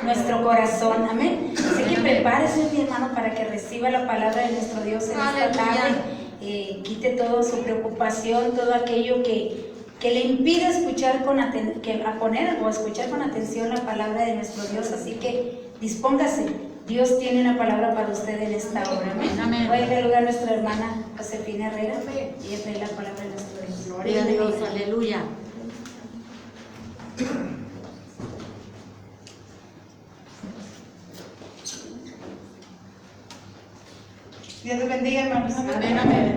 nuestro corazón. Amén. Así que prepárese, mi hermano, para que reciba la palabra de nuestro Dios en esta tarde. Quite toda su preocupación, todo aquello que le impide escuchar escuchar con atención la palabra de nuestro Dios. Así que dispóngase. Dios tiene una palabra para usted en esta hora. Amén. Voy a dar lugar a nuestra hermana Josefina Herrera y ella trae la palabra de nuestro Dios. Gloria a Dios, aleluya. Dios les bendiga, hermanos. Amén, amén.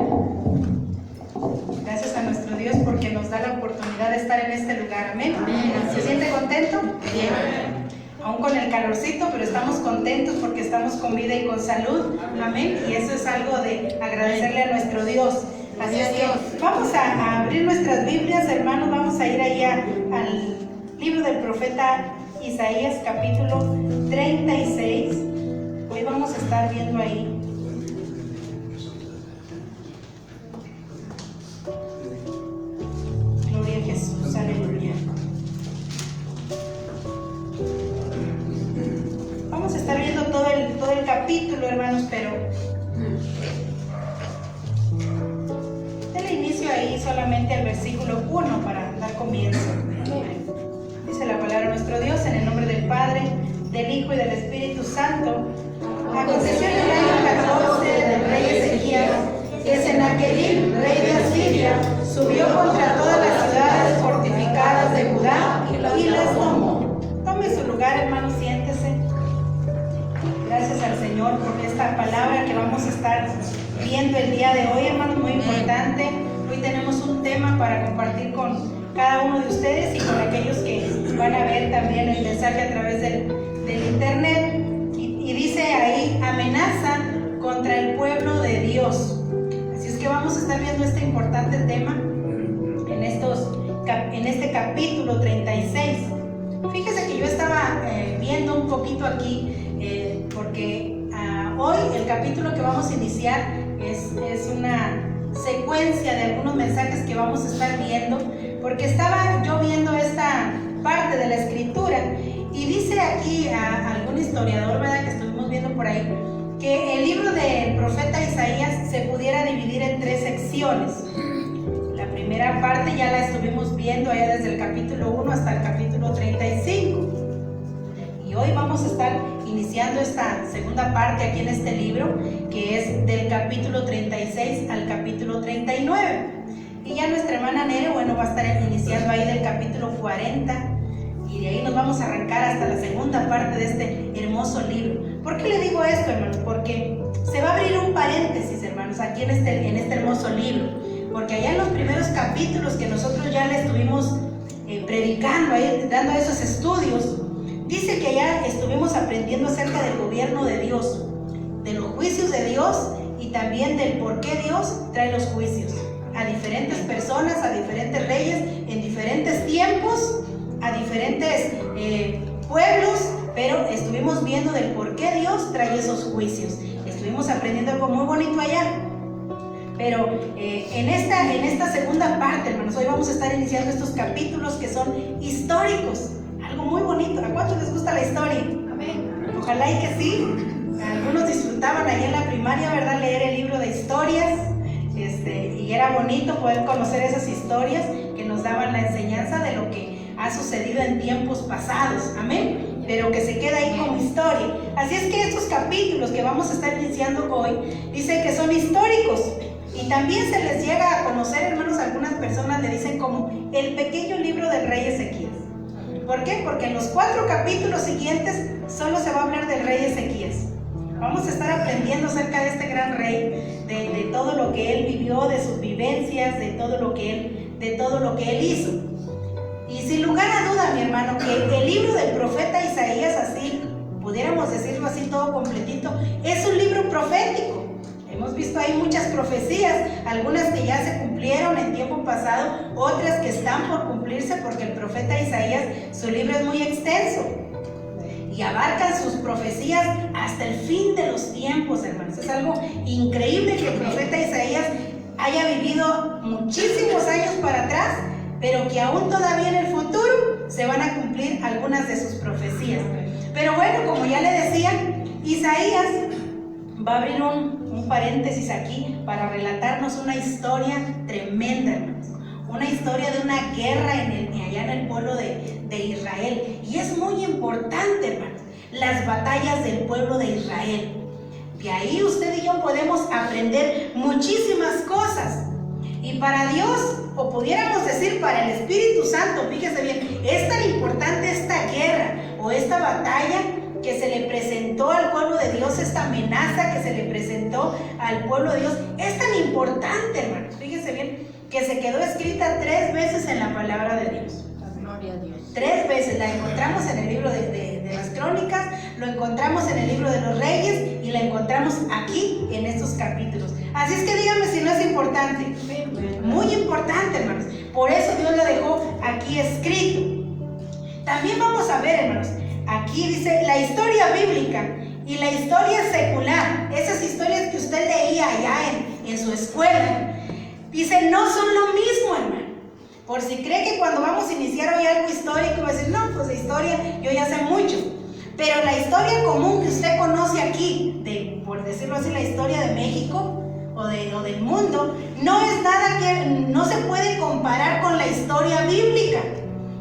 Gracias a nuestro Dios porque nos da la oportunidad de estar en este lugar. Amén. Amén. ¿Se siente contento? Bien. Aún con el calorcito, pero estamos contentos porque estamos con vida y con salud. Amén. Y eso es algo de agradecerle a nuestro Dios. Así es que vamos a abrir nuestras Biblias, hermanos. Vamos a ir ahí al libro del profeta Isaías, capítulo 36. Hoy vamos a estar viendo ahí. Gloria a Jesús, aleluya. Vamos a estar viendo todo el capítulo, hermanos, pero denle inicio ahí solamente al versículo 1 para dar comienzo. Dice la palabra de nuestro Dios, en el nombre del Padre, del Hijo y del Espíritu Santo. Aconteció en el año 14 del rey Ezequías, que Sennacherib, rey de Asiria, subió contra todas las ciudades fortificadas de Judá y las tomó. Tome su lugar, hermano, siéntese. Gracias al Señor por esta palabra que vamos a estar viendo el día de hoy, hermano, muy importante. Hoy tenemos un tema para compartir con cada uno de ustedes y con aquellos que van a ver también el mensaje a través del internet. Y dice ahí, amenaza contra el pueblo de Dios. Así es que vamos a estar viendo este importante tema en este capítulo 36. Fíjese que yo estaba viendo un poquito aquí, porque hoy el capítulo que vamos a iniciar es una secuencia de algunos mensajes que vamos a estar viendo, porque estaba yo viendo esta parte de la escritura y dice aquí a algún historiador, ¿verdad?, que estuvimos viendo por ahí, que el libro del profeta Isaías se pudiera dividir en 3 secciones. La primera parte ya la estuvimos viendo allá desde el capítulo 1 hasta el capítulo 35. Y hoy vamos a estar iniciando esta segunda parte aquí en este libro, que es del capítulo 36 al capítulo 39. Y ya nuestra hermana Nere, va a estar iniciando ahí del capítulo 40. Y de ahí nos vamos a arrancar hasta la segunda parte de este hermoso libro. ¿Por qué le digo esto, hermanos? Porque se va a abrir un paréntesis, hermanos, aquí en este hermoso libro. Porque allá en los primeros capítulos que nosotros ya le estuvimos predicando, ahí, dando esos estudios, dice que allá estuvimos aprendiendo acerca del gobierno de Dios, de los juicios de Dios y también del por qué Dios trae los juicios a diferentes personas, a diferentes reyes, en diferentes tiempos, a diferentes pueblos, pero estuvimos viendo del por qué Dios trae esos juicios. Estuvimos aprendiendo algo muy bonito allá. Pero en esta segunda parte, hermanos, hoy vamos a estar iniciando estos capítulos que son históricos. Algo muy bonito. ¿A cuántos les gusta la historia? Amén. Ojalá y que sí. Algunos disfrutaban ahí en la primaria, ¿verdad?, leer el libro de historias. Y era bonito poder conocer esas historias que nos daban la enseñanza de lo que ha sucedido en tiempos pasados. Amén. Pero que se queda ahí como historia. Así es que estos capítulos que vamos a estar iniciando hoy, dice que son históricos. Y también se les llega a conocer, hermanos, algunas personas le dicen como el pequeño libro del rey Ezequías. ¿Por qué? Porque en los 4 capítulos siguientes solo se va a hablar del rey Ezequías. Vamos a estar aprendiendo acerca de este gran rey, de todo lo que él vivió, de sus vivencias, de todo lo que él hizo. Y sin lugar a duda, mi hermano, que el libro del profeta Isaías, así, pudiéramos decirlo así todo completito, es un libro profético. Hemos visto ahí muchas profecías, algunas que ya se cumplieron en tiempo pasado, otras que están por cumplirse, porque el profeta Isaías, su libro es muy extenso y abarcan sus profecías hasta el fin de los tiempos, hermanos. Es algo increíble que el profeta Isaías haya vivido muchísimos años para atrás, pero que aún todavía en el futuro se van a cumplir algunas de sus profecías. Pero bueno, como ya le decía, Isaías va a abrir un paréntesis aquí para relatarnos una historia tremenda, hermanos. Una historia de una guerra allá en el pueblo de Israel. Y es muy importante, hermanos, las batallas del pueblo de Israel. De ahí usted y yo podemos aprender muchísimas cosas. Y para Dios, o pudiéramos decir para el Espíritu Santo, fíjese bien, es tan importante esta guerra o esta batalla que se le presentó al pueblo de Dios, esta amenaza que se le presentó al pueblo de Dios, es tan importante, hermanos, fíjese bien, que se quedó escrita 3 veces en la palabra de Dios. Gloria a Dios. 3 veces, la encontramos en el libro de las Crónicas, lo encontramos en el libro de los Reyes y la encontramos aquí en estos capítulos. Así es que díganme si no es importante. Muy importante, hermanos. Por eso Dios lo dejó aquí escrito. También vamos a ver, hermanos, aquí dice la historia bíblica y la historia secular. Esas historias que usted leía allá en su escuela, dice, no son lo mismo, hermano. Por si cree que cuando vamos a iniciar hoy algo histórico, va a decir, no, pues de historia yo ya sé mucho. Pero la historia común que usted conoce aquí, por decirlo así, la historia de México o del mundo, no es nada que, no se puede comparar con la historia bíblica.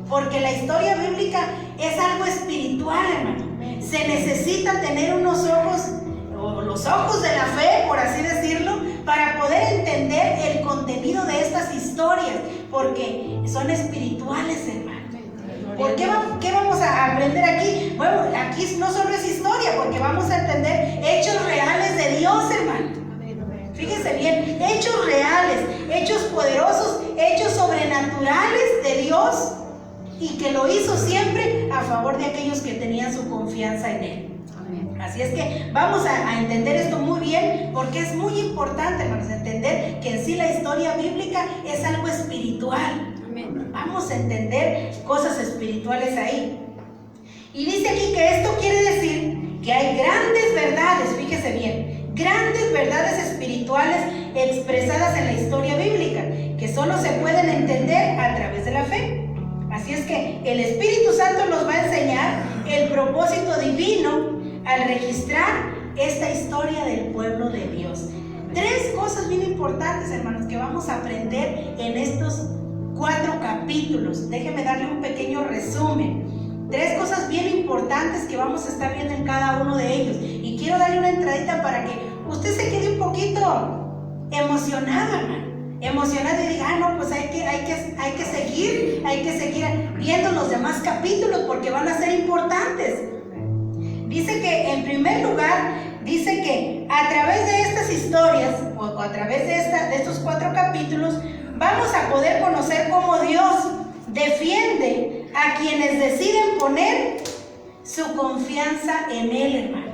Porque la historia bíblica es algo espiritual, hermano. Se necesita tener unos ojos, o los ojos de la fe, por así decirlo, para poder entender el contenido de estas historias, porque son espirituales, hermano. ¿Qué vamos a aprender aquí? Bueno, aquí no solo es historia, porque vamos a entender hechos reales de Dios, hermano. Fíjense bien, hechos reales, hechos poderosos, hechos sobrenaturales de Dios, y que lo hizo siempre a favor de aquellos que tenían su confianza en Él. Así es que vamos a entender esto muy bien, porque es muy importante, hermanos, entender que en sí la historia bíblica es algo espiritual. Vamos a entender cosas espirituales ahí. Y dice aquí que esto quiere decir que hay grandes verdades, fíjese bien, grandes verdades espirituales expresadas en la historia bíblica, que solo se pueden entender a través de la fe. Así es que el Espíritu Santo nos va a enseñar el propósito divino al registrar esta historia del pueblo de Dios. 3 cosas bien importantes, hermanos, que vamos a aprender en estos 4 capítulos. Déjenme darle un pequeño resumen. 3 cosas bien importantes que vamos a estar viendo en cada uno de ellos. Y quiero darle una entradita para que usted se quede un poquito emocionado, hermano. Emocionado y diga, no, pues hay que seguir viendo los demás capítulos porque van a ser importantes. Dice que en primer lugar, dice que a través de estas historias o a través de estos 4 capítulos vamos a poder conocer cómo Dios defiende a quienes deciden poner su confianza en Él, hermano.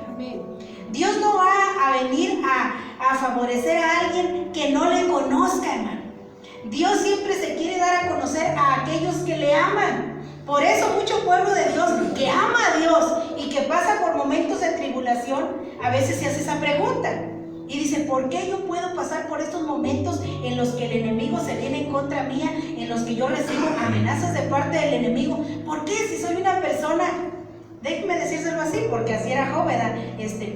Dios no va a venir a favorecer a alguien que no le conozca, hermano. Dios siempre se quiere dar a conocer a aquellos que le aman. Por eso mucho pueblo de Dios que ama a Dios y que pasa por momentos de tribulación, a veces se hace esa pregunta. Y dice, ¿por qué yo puedo pasar por estos momentos en los que el enemigo se viene en contra mía, en los que yo recibo amenazas de parte del enemigo? ¿Por qué? Si soy una persona, déjeme decírselo así, porque así era Job, ¿verdad?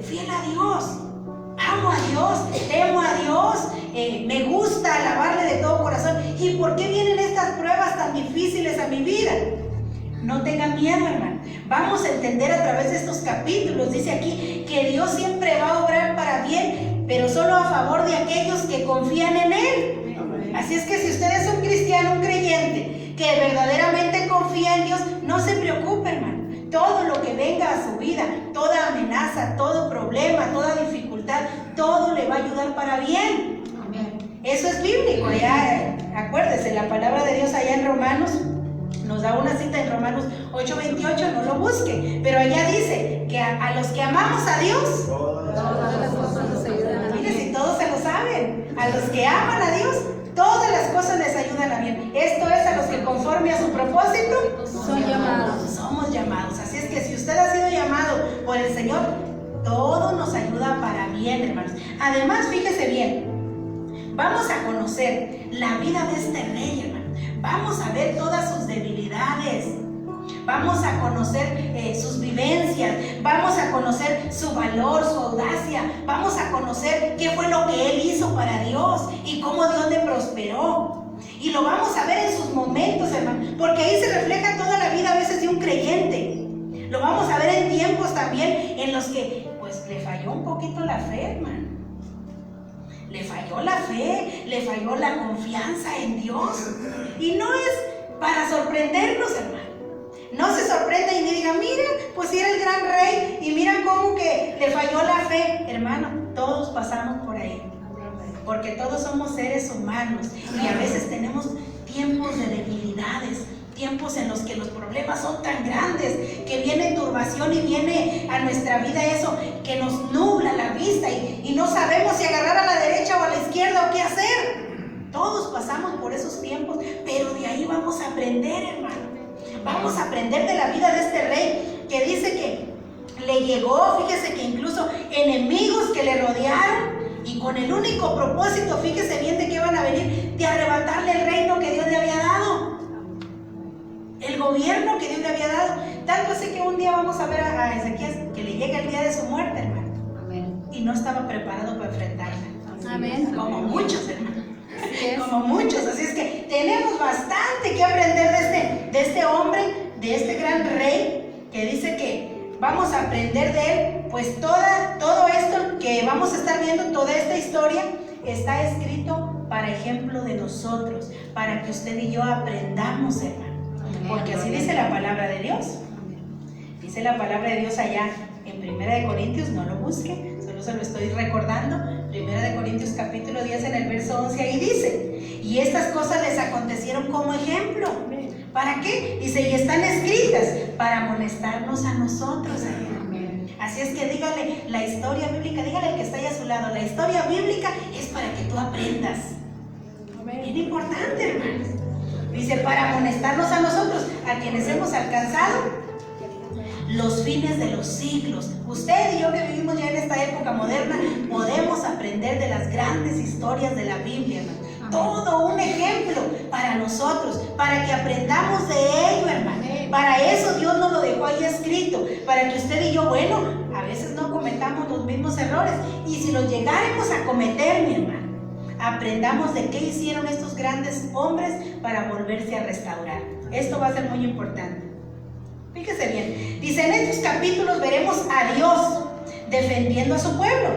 Fiel a Dios, amo a Dios, temo a Dios, me gusta alabarle de todo corazón. ¿Y por qué vienen estas pruebas tan difíciles a mi vida? No tenga miedo, hermano. Vamos a entender a través de estos capítulos. Dice aquí que Dios siempre va a obrar para bien, pero solo a favor de aquellos que confían en Él. Así es que si usted es un cristiano, un creyente, que verdaderamente confía en Dios, no se preocupe, hermano. Todo lo que venga a su vida, toda amenaza, todo problema, toda dificultad, todo le va a ayudar para bien. Eso es bíblico. Allá, acuérdese, la palabra de Dios allá en Romanos nos da una cita en Romanos 8:28, no lo busque, pero allá dice que a los que amamos a Dios, mire, si todos se lo saben, a los que aman a Dios, todas las cosas les ayudan a bien. Esto es a los que conforme a su propósito son llamados. Somos llamados. Así es que si usted ha sido llamado por el Señor, todo nos ayuda para bien, hermanos. Además, fíjese bien, vamos a conocer la vida de este rey, hermano. Vamos a ver todas sus debilidades. Vamos a conocer sus vivencias. vamos a conocer su valor, su audacia, vamos a conocer qué fue lo que él hizo para Dios y cómo Dios le prosperó. Y lo vamos a ver en sus momentos, hermano, porque ahí se refleja toda la vida a veces de un creyente. Lo vamos a ver en tiempos también en los que pues le falló un poquito la fe, hermano. Le falló la fe, le falló la confianza en Dios. Y no es para sorprendernos, hermano. No se sorprenda y diga, mira, pues era el gran rey y mira cómo que le falló la fe. Hermano, todos pasamos por ahí. Porque todos somos seres humanos y a veces tenemos tiempos de debilidades, tiempos en los que los problemas son tan grandes, que viene turbación y viene a nuestra vida eso que nos nubla la vista y no sabemos si agarrar a la derecha o a la izquierda o qué hacer. Todos pasamos por esos tiempos, pero de ahí vamos a aprender, hermano. Vamos a aprender de la vida de este rey que dice que le llegó, fíjese que incluso enemigos que le rodearon. Y con el único propósito, fíjese bien de que van a venir, de arrebatarle el reino que Dios le había dado. El gobierno que Dios le había dado. Tanto así que un día vamos a ver a Ezequías que le llega el día de su muerte, hermano. Amén. Y no estaba preparado para enfrentarla. Amén. Como muchos, hermano. Como muchos. Así es que tenemos bastante que aprender de este hombre, de este gran rey, que dice que vamos a aprender de él. Pues todo esto que vamos a estar viendo, toda esta historia, está escrito para ejemplo de nosotros, para que usted y yo aprendamos, hermano. Porque así dice la palabra de Dios. Dice la palabra de Dios allá en 1 Corintios, no lo busque, solo se lo estoy recordando. 1 Corintios capítulo 10 en el verso 11, ahí dice: y estas cosas les acontecieron como ejemplo. ¿Para qué? Dice, y están escritas para amonestarnos a nosotros, hermano. Así es que dígale la historia bíblica, dígale al que está ahí a su lado, la historia bíblica es para que tú aprendas. Bien importante, hermanos. Dice, para amonestarnos a nosotros, a quienes hemos alcanzado los fines de los siglos. Usted y yo que vivimos ya en esta época moderna, podemos aprender de las grandes historias de la Biblia, hermano. Todo un ejemplo para nosotros, para que aprendamos de ello, hermano. Para eso Dios nos lo dejó ahí escrito, para que usted y yo, bueno, a veces no cometamos los mismos errores, y si los llegáramos a cometer, mi hermano, aprendamos de qué hicieron estos grandes hombres para volverse a restaurar. Esto va a ser muy importante. Fíjese bien, dice, en estos capítulos veremos a Dios defendiendo a su pueblo,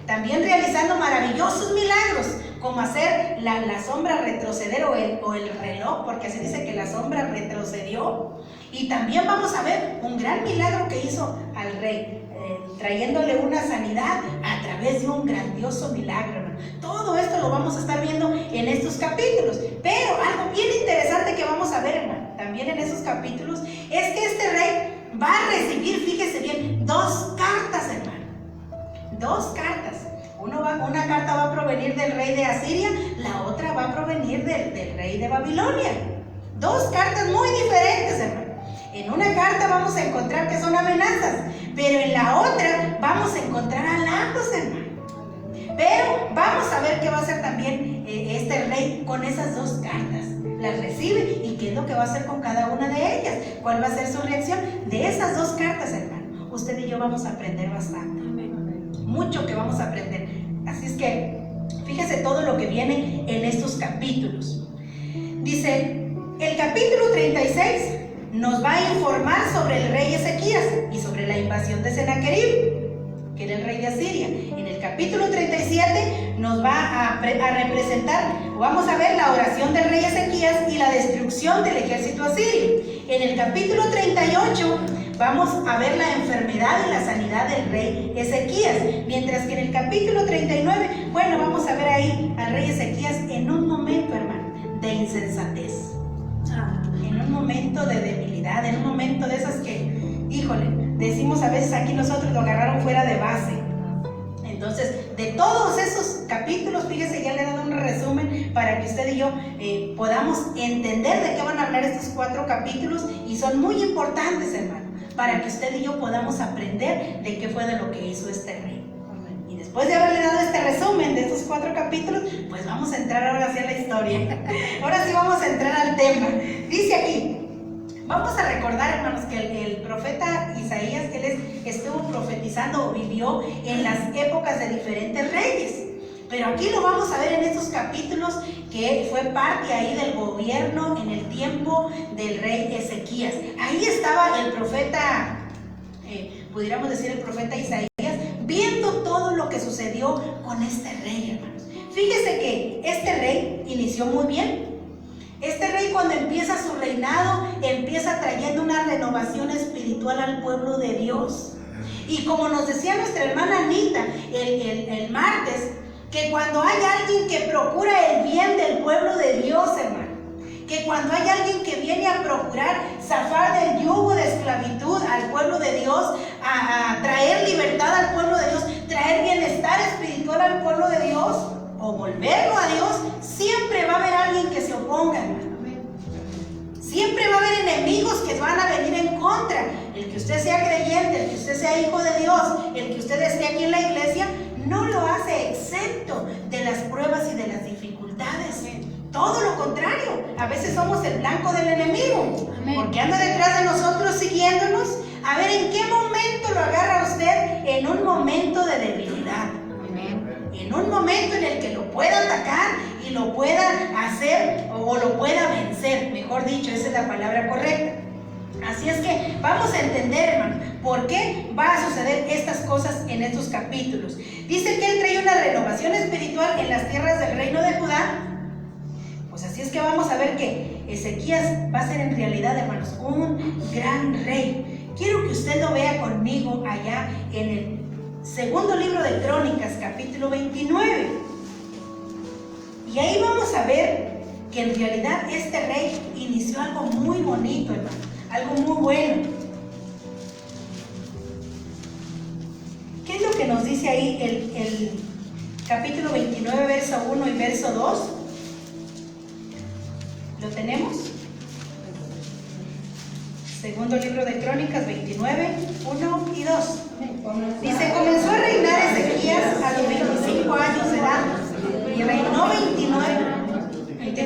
también realizando maravillosos milagros, como hacer la sombra retroceder o el reloj, porque así dice que la sombra retrocedió. Y también vamos a ver un gran milagro que hizo al rey, trayéndole una sanidad a través de un grandioso milagro, hermano. Todo esto lo vamos a estar viendo en estos capítulos. Pero algo bien interesante que vamos a ver, hermano, también en esos capítulos, es que este rey va a recibir, fíjese bien, 2 cartas, hermano. 2 cartas. Una carta va a provenir del rey de Asiria, la otra va a provenir del rey de Babilonia. 2 cartas muy diferentes, hermano. En una carta vamos a encontrar que son amenazas, pero en la otra vamos a encontrar halagos, hermano. Pero vamos a ver qué va a hacer también este rey con esas 2 cartas. Las recibe y qué es lo que va a hacer con cada una de ellas. ¿Cuál va a ser su reacción? De esas 2 cartas, hermano, usted y yo vamos a aprender bastante. Mucho que vamos a aprender. Así es que fíjese todo lo que viene en estos capítulos. Dice, el capítulo 36 nos va a informar sobre el rey Ezequías y sobre la invasión de Sennacherib, que era el rey de Asiria. En el capítulo 37 nos va a representar, vamos a ver la oración del rey Ezequías y la destrucción del ejército asirio. En el capítulo 38 vamos a ver la enfermedad y la sanidad del rey Ezequías, mientras que en el capítulo 39, bueno, vamos a ver ahí al rey Ezequías en un momento, hermano, de insensatez, en un momento de debilidad, en un momento de esas que, híjole, decimos a veces aquí nosotros lo agarraron fuera de base. Entonces, de todos esos capítulos, fíjese, ya le he dado un resumen para que usted y yo podamos entender de qué van a hablar estos 4 capítulos, y son muy importantes, hermano, para que usted y yo podamos aprender de qué fue de lo que hizo este rey. Y después de haberle dado este resumen de estos 4 capítulos, pues vamos a entrar ahora sí a la historia. Ahora sí vamos a entrar al tema. Dice aquí, vamos a recordar, hermanos, que el profeta Isaías, él es estuvo profetizando o vivió en las épocas de diferentes reyes. Pero aquí lo vamos a ver en estos capítulos, que fue parte ahí del gobierno en el tiempo del rey Ezequías. Ahí estaba el profeta, pudiéramos decir el profeta Isaías, viendo todo lo que sucedió con este rey, hermanos. Fíjese que este rey inició muy bien. Este rey, cuando empieza su reinado, empieza trayendo una renovación espiritual al pueblo de Dios. Y como nos decía nuestra hermana Anita el martes, que cuando hay alguien que procura el bien del pueblo de Dios, hermano, que cuando hay alguien que viene a procurar zafar del yugo de esclavitud al pueblo de Dios, a traer libertad al pueblo de Dios, traer bienestar espiritual al pueblo de Dios, o volverlo a Dios, siempre va a haber alguien que se oponga, hermano. Siempre va a haber enemigos que van a venir en contra. El que usted sea creyente, el que usted sea hijo de Dios, el que usted esté aquí en la iglesia, no lo hace exento de las pruebas y de las dificultades. Todo lo contrario, a veces somos el blanco del enemigo. Amén. Porque anda detrás de nosotros siguiéndonos. A ver, ¿en qué momento lo agarra usted? En un momento de debilidad. Amén. En un momento en el que lo pueda atacar y lo pueda hacer o lo pueda vencer. Mejor dicho, esa es la palabra correcta. Así es que vamos a entender, hermano, por qué va a suceder estas cosas en estos capítulos. Dice que él trae una renovación espiritual en las tierras del reino de Judá. Pues así es que vamos a ver que Ezequías va a ser en realidad, hermanos, un gran rey. Quiero que usted lo vea conmigo allá en el segundo libro de Crónicas, capítulo 29. Y ahí vamos a ver que en realidad este rey inició algo muy bonito, hermano, algo muy bueno. ¿Qué es lo que nos dice ahí el capítulo 29, verso 1 y verso 2? ¿Lo tenemos? Segundo libro de Crónicas 29, 1 y 2. Dice: comenzó a reinar Ezequías a los 25 años de edad y reinó 29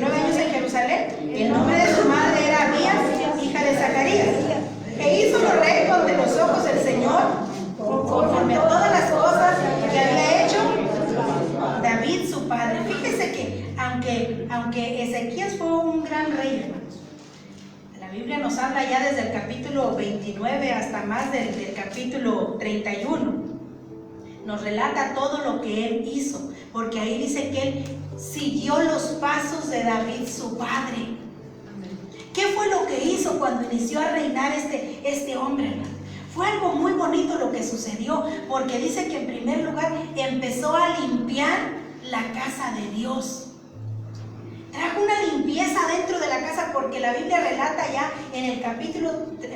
años en Jerusalén. El nombre de su madre era Abías, hija de Zacarías. E hizo lo recto ante los ojos del Señor, conforme a todas las cosas que había hecho David su padre. Fíjese que aunque Ezequías fue un gran rey, hermanos, la Biblia nos habla ya desde el capítulo 29 hasta más del capítulo 31. Nos relata todo lo que él hizo, porque ahí dice que él siguió los pasos de David su padre. ¿Qué fue lo que hizo cuando inició a reinar este hombre, hermano? Fue algo muy bonito lo que sucedió, porque dice que en primer lugar empezó a limpiar la casa de Dios. Trajo una limpieza dentro de la casa, porque la Biblia relata ya en el capítulo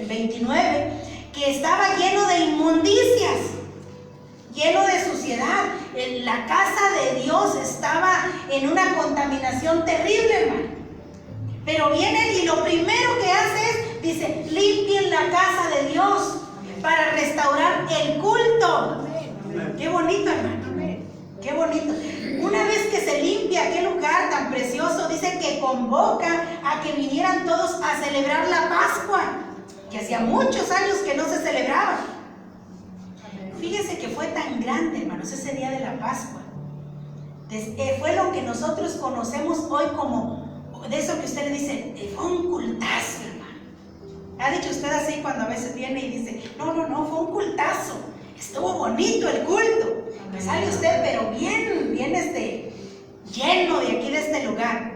29 que estaba lleno de inmundicias, lleno de suciedad. La casa de Dios estaba en una contaminación terrible, hermano. Pero viene y lo primero que hace es, dice, limpien la casa de Dios para restaurar el culto. Qué bonito, hermano. Qué bonito. Una vez que se limpia aquel lugar tan precioso, dice que convoca a que vinieran todos a celebrar la Pascua, que hacía muchos años que no se celebraba. Fíjese que fue tan grande, hermanos, ese día de la Pascua. Fue lo que nosotros conocemos hoy como, de eso que usted le dice, fue un cultazo, hermano. ¿Ha dicho usted así cuando a veces viene y dice, no, fue un cultazo? Estuvo bonito el culto. Pues sale usted, pero bien lleno de aquí, de este lugar.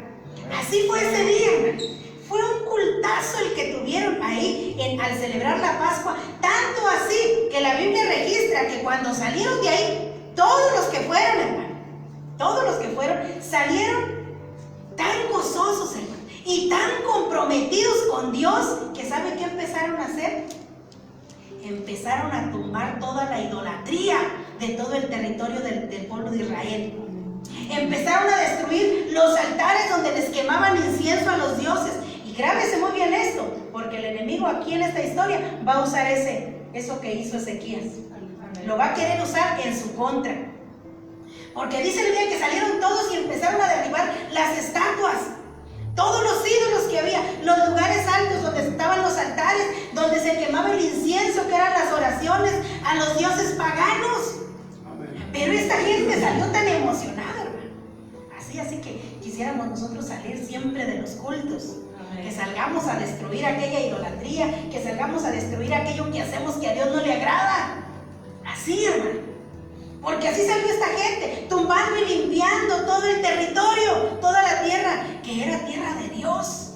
Así fue ese día, hermano. Fue un cultazo el que tuvieron ahí al celebrar la Pascua. Tanto así que la Biblia registra que cuando salieron de ahí, todos los que fueron, hermano, todos los que fueron, salieron tan gozosos, hermano, y tan comprometidos con Dios, que ¿sabe qué empezaron a hacer? Empezaron a tumbar toda la idolatría de todo el territorio del pueblo de Israel. Empezaron a destruir los altares donde les quemaban incienso a los dioses. Y grábese muy bien esto, porque el enemigo aquí en esta historia va a usar eso que hizo Ezequías. Lo va a querer usar en su contra. Porque dice el día que salieron todos y empezaron a derribar las estatuas, todos los ídolos que había, los lugares altos donde estaban los altares, donde se quemaba el incienso, que eran las oraciones a los dioses paganos. Pero esta gente salió tan emocionada, hermano. Así que quisiéramos nosotros salir siempre de los cultos. Que salgamos a destruir aquella idolatría, que salgamos a destruir aquello que hacemos que a Dios no le agrada. Así, hermano. Porque así salió esta gente, tumbando y limpiando todo el territorio, toda la tierra, que era tierra de Dios.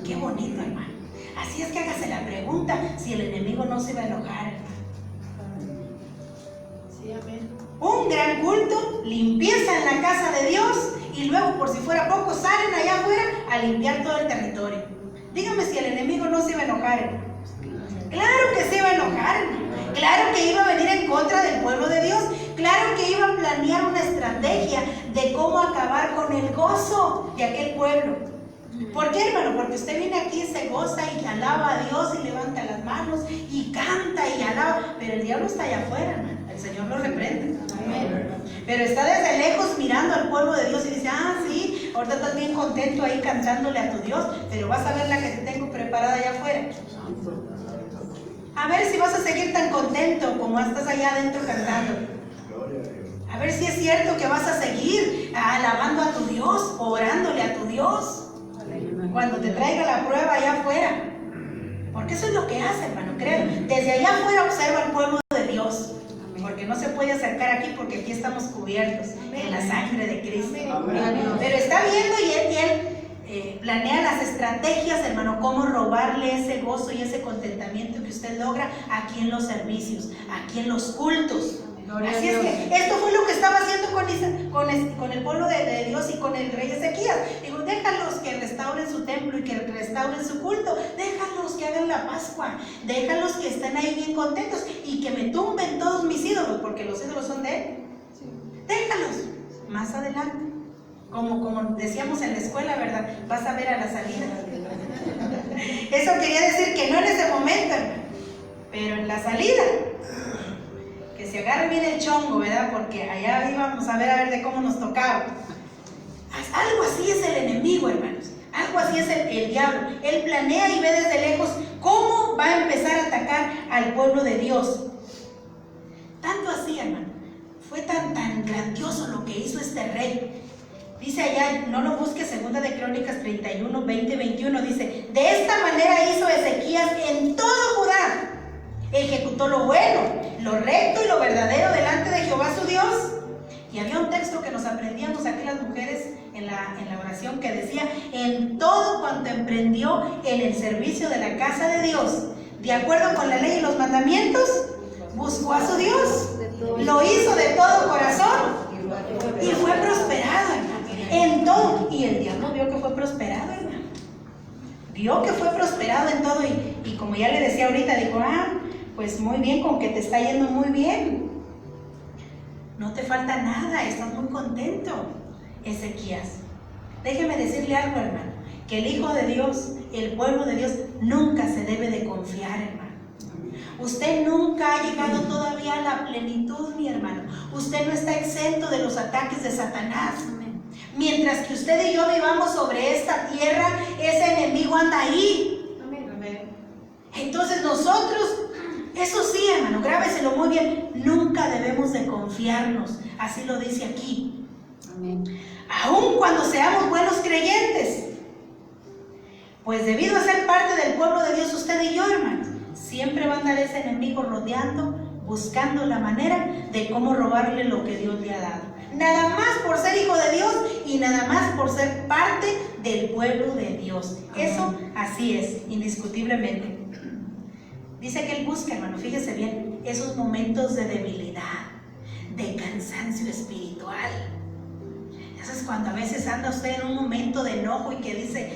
Qué bonito, hermano. Así es que hágase la pregunta si el enemigo no se va a enojar, hermano. Sí, amén. Un gran culto, limpieza en la casa de Dios, y luego, por si fuera poco, salen allá afuera a limpiar todo el territorio. Dígame si el enemigo no se iba a enojar, hermano. Claro que se iba a enojar, hermano. Claro que iba a venir en contra del pueblo de Dios. Claro que iba a planear una estrategia de cómo acabar con el gozo de aquel pueblo. ¿Por qué, hermano? Porque usted viene aquí, se goza y alaba a Dios y levanta las manos y canta y alaba, pero el diablo está allá afuera, hermano. El Señor lo reprende. Amén. Pero está desde lejos mirando al pueblo de Dios y dice: ah, sí, ahorita estás bien contento ahí cantándole a tu Dios, pero vas a ver la que te tengo preparada allá afuera. A ver si vas a seguir tan contento como estás allá adentro cantando. A ver si es cierto que vas a seguir alabando a tu Dios, orándole a tu Dios cuando te traiga la prueba allá afuera. Porque eso es lo que hace, hermano, creo. Desde allá afuera observa al pueblo de Dios. Porque no se puede acercar aquí, porque aquí estamos cubiertos en la sangre de Cristo. Pero está viendo y él planea las estrategias, hermano, cómo robarle ese gozo y ese contentamiento que usted logra aquí en los servicios, aquí en los cultos. Así es que esto fue lo que estaba haciendo con el pueblo de Dios y con el rey Ezequías. Digo, déjalos que restauren su templo y que restauren su culto. Déjalos que hagan la Pascua. Déjalos que estén ahí bien contentos y que me tumben todos mis ídolos, porque los ídolos son de él. Déjalos. Más adelante, como decíamos en la escuela, ¿verdad? Vas a ver a la salida. Eso quería decir que no en ese momento, pero en la salida. Que se agarre bien el chongo, ¿verdad? Porque allá íbamos a ver de cómo nos tocaba. Algo así es el enemigo, hermanos. Algo así es el diablo. Él planea y ve desde lejos cómo va a empezar a atacar al pueblo de Dios. Tanto así, hermano. Fue tan grandioso lo que hizo este rey. Dice allá, no lo busques, 2 de Crónicas 31, 20, 21. Dice: de esta manera hizo Ezequías en todo Judá. Ejecutó lo bueno, lo recto y lo verdadero delante de Jehová su Dios. Y había un texto que nos aprendíamos aquí las mujeres en la oración que decía: en todo cuanto emprendió en el servicio de la casa de Dios, de acuerdo con la ley y los mandamientos, buscó a su Dios, lo hizo de todo corazón y fue prosperado, hermano, en todo. Y el diablo vio que fue prosperado, hermano. Vio que fue prosperado en todo y como ya le decía ahorita, dijo: ah, pues muy bien, con que te está yendo muy bien. No te falta nada, estás muy contento, Ezequías. Déjeme decirle algo, hermano, que el Hijo de Dios, el pueblo de Dios, nunca se debe de confiar, hermano. Usted nunca ha llegado todavía a la plenitud, mi hermano. Usted no está exento de los ataques de Satanás. Mientras que usted y yo vivamos sobre esta tierra, ese enemigo anda ahí. Entonces nosotros, eso sí, hermano, grábeselo muy bien, nunca debemos de confiarnos. Así lo dice aquí. Amén. Aun cuando seamos buenos creyentes, pues debido a ser parte del pueblo de Dios, usted y yo, hermano, siempre va a andar ese enemigo rodeando, buscando la manera de cómo robarle lo que Dios le ha dado. Nada más por ser hijo de Dios y nada más por ser parte del pueblo de Dios. Eso así es, indiscutiblemente. Dice que él busca, hermano, fíjese bien, esos momentos de debilidad, de cansancio espiritual. Eso es cuando a veces anda usted en un momento de enojo y que dice,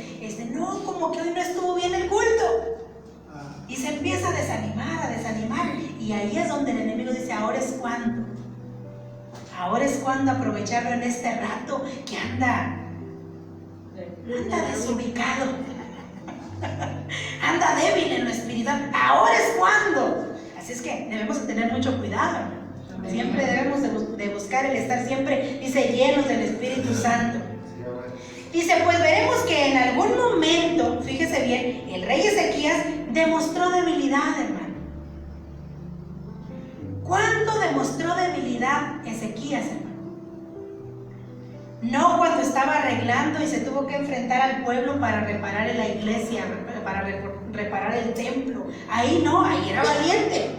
no, como que hoy no estuvo bien el culto. Y se empieza a desanimar, y ahí es donde el enemigo dice: ahora es cuando aprovecharlo en este rato que anda desubicado, anda débil en lo espiritual. Ahora es cuando. Así es que debemos de tener mucho cuidado, hermano. Siempre debemos de buscar el estar siempre, dice, llenos del Espíritu Santo. Dice, pues veremos que en algún momento, fíjese bien, el rey Ezequías demostró debilidad, hermano. ¿Cuándo demostró debilidad Ezequías, hermano? No cuando estaba arreglando y se tuvo que enfrentar al pueblo para reparar la iglesia, para reparar el templo. Ahí no, ahí era valiente.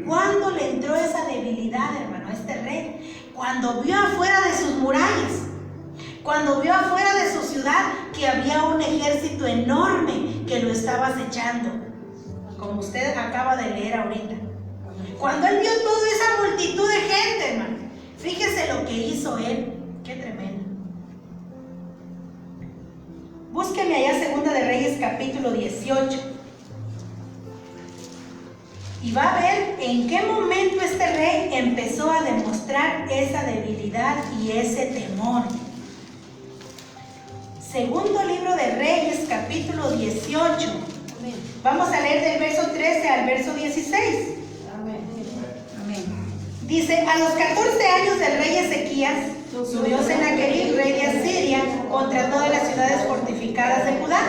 ¿Cuándo le entró esa debilidad, hermano, a este rey? Cuando vio afuera de sus murallas, cuando vio afuera de su ciudad que había un ejército enorme que lo estaba acechando, como usted acaba de leer ahorita. Cuando él vio toda esa multitud de gente, hermano, fíjese lo que hizo él. Qué tremendo. Búsqueme allá Segunda de Reyes capítulo 18. Y va a ver en qué momento este rey empezó a demostrar esa debilidad y ese temor. Segundo libro de Reyes, capítulo 18. Amén. Vamos a leer del verso 13 al verso 16. Amén. Amén. Dice, a los 14 años del rey Ezequías, subió Sennacherib, rey de Asiria, contra todas las ciudades fortificadas de Judá.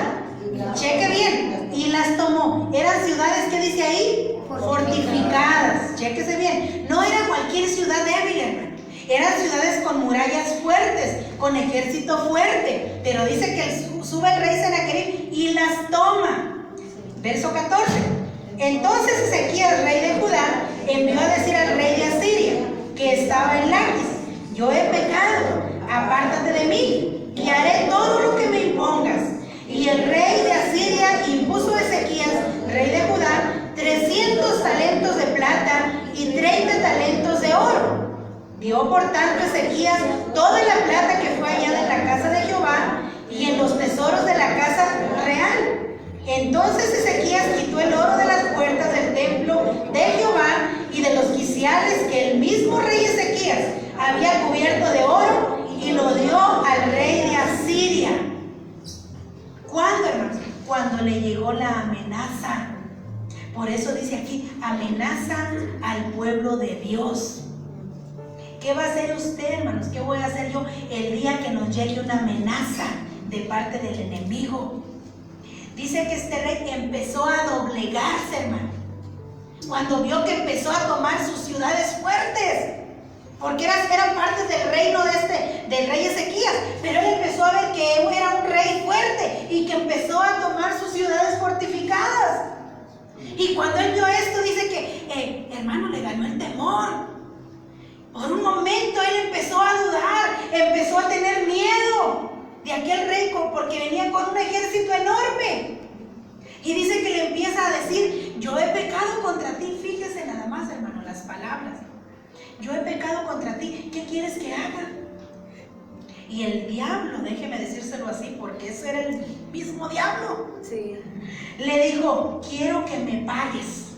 Cheque bien, y las tomó. Eran ciudades, ¿qué dice ahí? Fortificadas. Chéquese bien. No era cualquier ciudad débil, hermano. Eran ciudades con murallas fuertes, con ejército fuerte. Pero dice que sube el rey Sennacherib y las toma. Verso 14. Entonces Ezequías, rey de Judá, envió a decir al rey de Asiria, que estaba en Laquis: yo he pecado, apártate de mí, y haré todo lo que me impongas. Y el rey de Asiria impuso a Ezequías, rey de Judá, 300 talentos de plata y 30 talentos de oro. Dio por tanto Ezequías toda la plata que fue hallada en la casa de Jehová y en los tesoros de la casa real. Entonces Ezequías quitó el oro de las puertas del templo de Jehová y de los quiciales que el mismo rey Ezequías había cubierto de oro y lo dio al rey de Asiria. ¿Cuándo, hermanos? Cuando le llegó la amenaza. Por eso dice aquí, amenaza al pueblo de Dios. ¿Qué va a hacer usted, hermanos? ¿Qué voy a hacer yo el día que nos llegue una amenaza de parte del enemigo? Dice que este rey empezó a doblegarse, hermano, cuando vio que empezó a tomar sus ciudades fuertes, porque eran partes del reino del rey Ezequías, pero él empezó a ver que él era un rey fuerte y que empezó a tomar sus ciudades fortificadas. Y cuando él vio esto, dice que, hermano, le ganó el temor. Por un momento él empezó a dudar, empezó a tener miedo de aquel rey, porque venía con un ejército enorme. Y dice que le empieza a decir: yo he pecado contra ti. Fíjese nada más, hermano, las palabras. Yo he pecado contra ti, ¿qué quieres que haga? Y el diablo, déjeme decírselo así, porque eso era el mismo diablo. Sí. Le dijo: quiero que me pagues.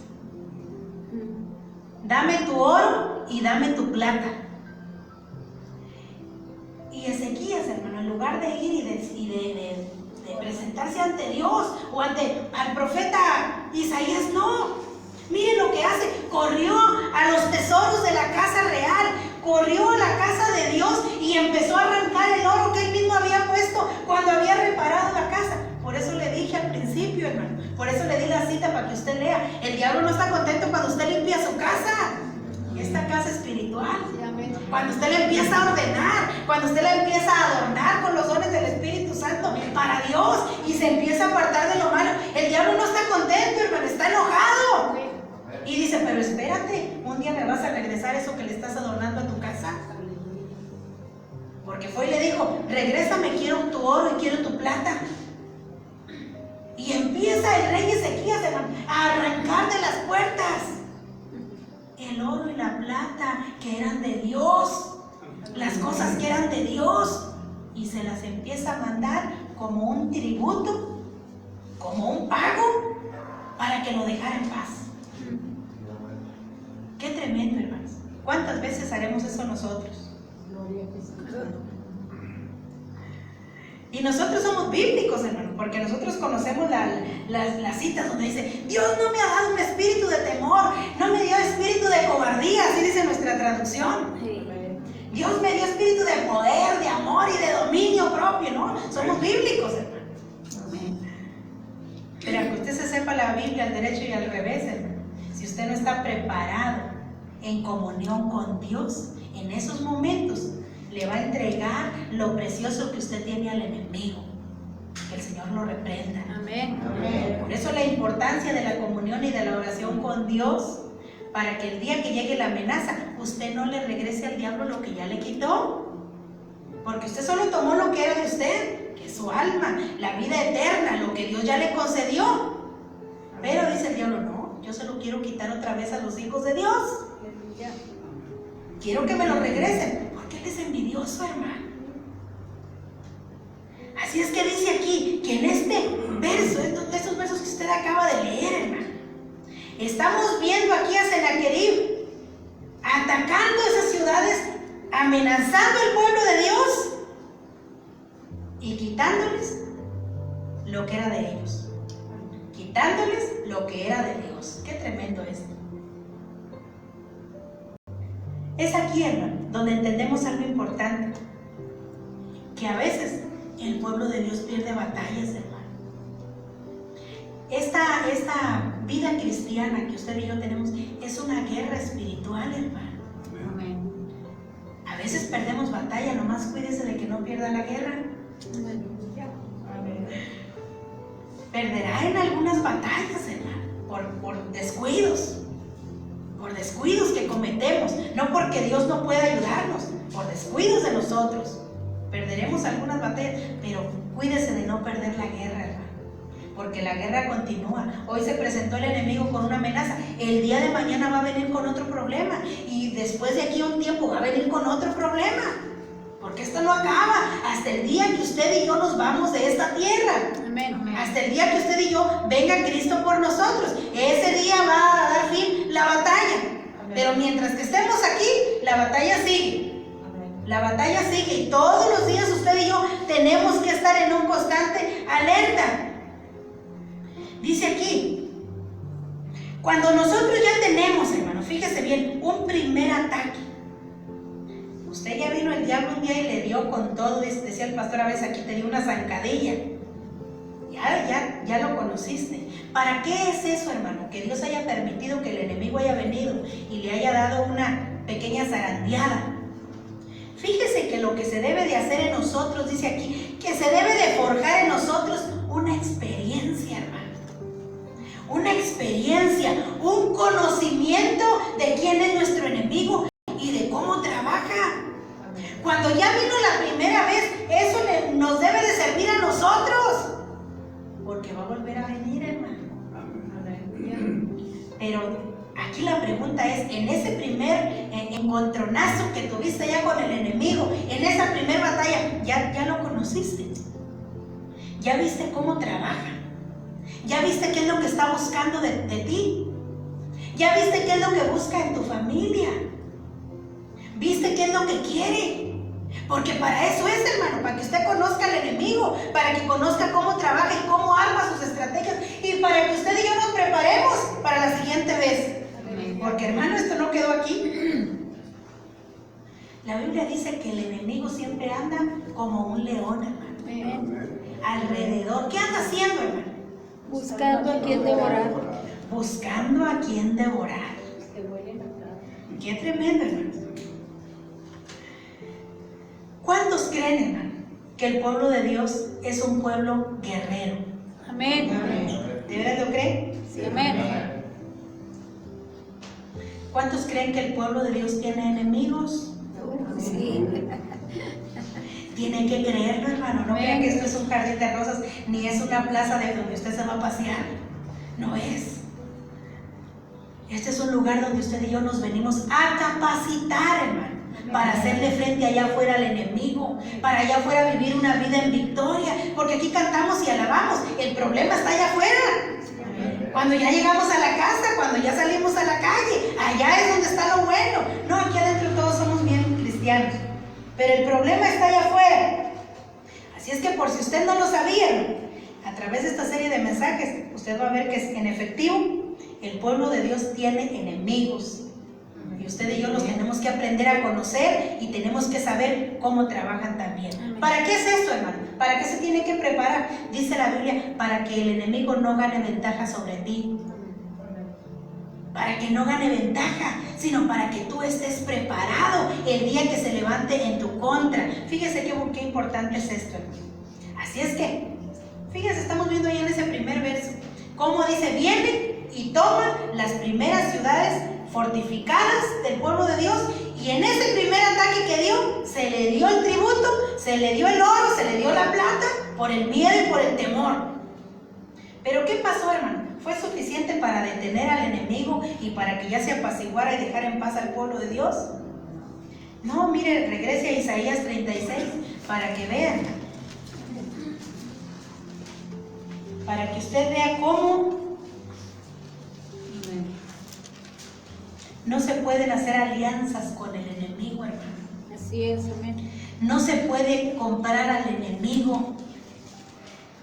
Dame tu oro y dame tu plata. Y Ezequías, hermano, en lugar de ir y de presentarse ante Dios o al profeta Isaías, no. Miren lo que hace: corrió a los tesoros de la casa real, corrió a la casa de Dios y empezó a arrancar el oro que él mismo había puesto cuando había reparado la casa. Por eso le dije al principio, hermano, por eso le di la cita para que usted lea. El diablo no está contento cuando usted limpia su casa, esta casa espiritual. Sí, amén. Cuando usted le empieza a ordenar, cuando usted la empieza a adornar con los dones del Espíritu Santo para Dios y se empieza a apartar de lo malo, el diablo no está contento, hermano, está enojado. Y dice: pero espérate, un día me vas a regresar eso que le estás adornando a tu casa. Porque fue y le dijo: regrésame, quiero tu oro y quiero tu plata. Y empieza el rey Ezequías a arrancar de las puertas el oro y la plata que eran de Dios, las cosas que eran de Dios, y se las empieza a mandar como un tributo, como un pago, para que lo dejara en paz. Qué tremendo, hermanos. ¿Cuántas veces haremos eso nosotros? Gloria a Jesús. Y nosotros somos bíblicos, hermano, porque nosotros conocemos las citas donde dice: Dios no me ha dado un espíritu de temor, no me dio espíritu de cobardía, así dice nuestra traducción. Sí. Dios me dio espíritu de poder, de amor y de dominio propio, ¿no? Somos bíblicos, hermano. Amén. Pero aunque usted se sepa la Biblia al derecho y al revés, hermano, si usted no está preparado en comunión con Dios, en esos momentos le va a entregar lo precioso que usted tiene al enemigo. Que el Señor lo reprenda. Amén. Por eso la importancia de la comunión y de la oración con Dios, para que el día que llegue la amenaza, usted no le regrese al diablo lo que ya le quitó. Porque usted solo tomó lo que era de usted, que es su alma, la vida eterna, lo que Dios ya le concedió. Pero dice el diablo, no, yo se lo quiero quitar otra vez a los hijos de Dios. Quiero que me lo regresen, porque Él es envidioso, hermano. Así es que dice aquí, que en este verso, estos versos que usted acaba de leer, hermano, estamos viendo aquí a Sennacherib atacando esas ciudades, amenazando al pueblo de Dios y quitándoles lo que era de ellos. Quitándoles lo que era de Dios. Qué tremendo es. Es aquí, hermano, donde entendemos algo importante. Que a veces el pueblo de Dios pierde batallas, hermano. Esta vida cristiana que usted y yo tenemos es una guerra espiritual, hermano. Amén. A veces perdemos batalla, nomás cuídese de que no pierda la guerra. Perderá en algunas batallas, hermano, por descuidos. Por descuidos que cometemos, no porque Dios no pueda ayudarnos, por descuidos de nosotros. Perderemos algunas batallas, pero cuídese de no perder la guerra, hermano, porque la guerra continúa. Hoy se presentó el enemigo con una amenaza, el día de mañana va a venir con otro problema, y después de aquí a un tiempo va a venir con otro problema, porque esto no acaba hasta el día que usted y yo nos vamos de esta tierra. Amén. Hasta el día que usted y yo venga Cristo por nosotros, ese día va a dar fin la batalla. Amén. Pero mientras que estemos aquí, la batalla sigue. La batalla sigue, y todos los días usted y yo tenemos que estar en un constante alerta. Dice aquí, cuando nosotros ya tenemos, hermano, fíjese bien, un primer ataque. Usted ya vino el diablo un día y le dio con todo, decía el pastor a veces, aquí te dio una zancadilla. Ya lo conociste. ¿Para qué es eso, hermano? Que Dios haya permitido que el enemigo haya venido y le haya dado una pequeña zarandeada. Fíjese que lo que se debe de hacer en nosotros, dice aquí, que se debe de forjar en nosotros una experiencia, hermano. Una experiencia, un conocimiento de quién es nuestro enemigo y de cómo trabaja. Cuando ya vino la primera vez, eso nos debe de servir a nosotros. Porque va a volver a venir, hermano. Pero aquí la pregunta es, en ese primer encontronazo que tuviste ya con el enemigo, en esa primera batalla, ¿ya lo conociste? ¿Ya viste cómo trabaja? ¿Ya viste qué es lo que está buscando de ti? ¿Ya viste qué es lo que busca en tu familia? ¿Viste qué es lo que quiere? Porque para eso es, hermano, para que usted conozca al enemigo, para que conozca cómo trabaja y cómo arma sus estrategias, y para que usted y yo nos preparemos para la siguiente vez. Porque, hermano, esto no quedó aquí. La Biblia dice que el enemigo siempre anda como un león, hermano. Alrededor. ¿Qué anda haciendo, hermano? Buscando a quien devorar. Buscando a quien devorar. Qué tremendo, hermano. ¿Cuántos creen, hermano, que el pueblo de Dios es un pueblo guerrero? Amén. ¿De verdad lo creen? Sí, amén. ¿Cuántos creen que el pueblo de Dios tiene enemigos? Sí. Tienen que creerlo, hermano. No crean que esto es un jardín de rosas, ni es una plaza de donde usted se va a pasear. No es. Este es un lugar donde usted y yo nos venimos a capacitar, hermano, para hacerle frente allá afuera al enemigo, para allá afuera vivir una vida en victoria, porque aquí cantamos y alabamos, el problema está allá afuera. Cuando ya llegamos a la casa, cuando ya salimos a la calle, allá es donde está lo bueno. No, aquí adentro todos somos bien cristianos, pero el problema está allá afuera. Así es que por si usted no lo sabía, a través de esta serie de mensajes, usted va a ver que en efectivo el pueblo de Dios tiene enemigos. Y usted y yo los tenemos que aprender a conocer y tenemos que saber cómo trabajan también. Amén. ¿Para qué es esto, hermano? ¿Para qué se tiene que preparar? Dice la Biblia, para que el enemigo no gane ventaja sobre ti. para que no gane ventaja, sino para que tú estés preparado el día que se levante en tu contra. Fíjese qué importante es esto, hermano. Así es que, fíjese, estamos viendo ahí en ese primer verso, cómo dice, viene y toma las primeras ciudades fortificadas del pueblo de Dios, y en ese primer ataque que dio, se le dio el tributo, se le dio el oro, se le dio la plata, por el miedo y por el temor. Pero ¿qué pasó, hermano? ¿Fue suficiente para detener al enemigo y para que ya se apaciguara y dejara en paz al pueblo de Dios? No, mire, regrese a Isaías 36 para que vean, para que usted vea cómo no se pueden hacer alianzas con el enemigo, hermano. Así es, amén. No se puede comprar al enemigo.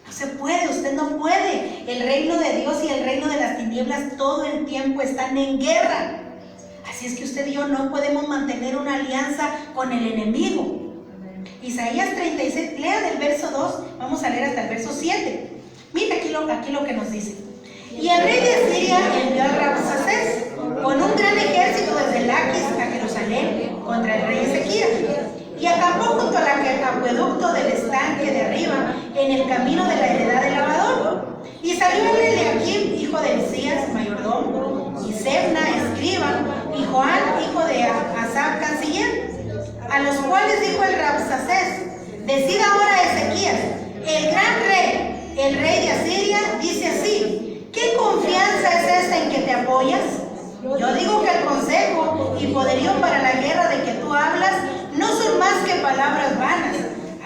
No se puede, usted no puede. El reino de Dios y el reino de las tinieblas todo el tiempo están en guerra. Así es que usted y yo no podemos mantener una alianza con el enemigo. Isaías 36, lea del verso 2, vamos a leer hasta el verso 7. Mira aquí lo que nos dice. Y el rey de Asiria envió a Rabsaces con un gran ejército desde Laquis a Jerusalén contra el rey Ezequías, y acampó junto al acueducto del estanque de arriba, en el camino de la heredad del lavador. Y salió Eliakim, hijo de Hilcías, mayordomo, y Sebna, escriba, y Joán, hijo de Asaf, canciller, a los cuales dijo el Rabsaces: decid ahora a Ezequías, el gran rey, el rey de Asiria, dice así: ¿qué confianza es esta en que te apoyas? Yo digo que el consejo y poderío para la guerra de que tú hablas no son más que palabras vanas.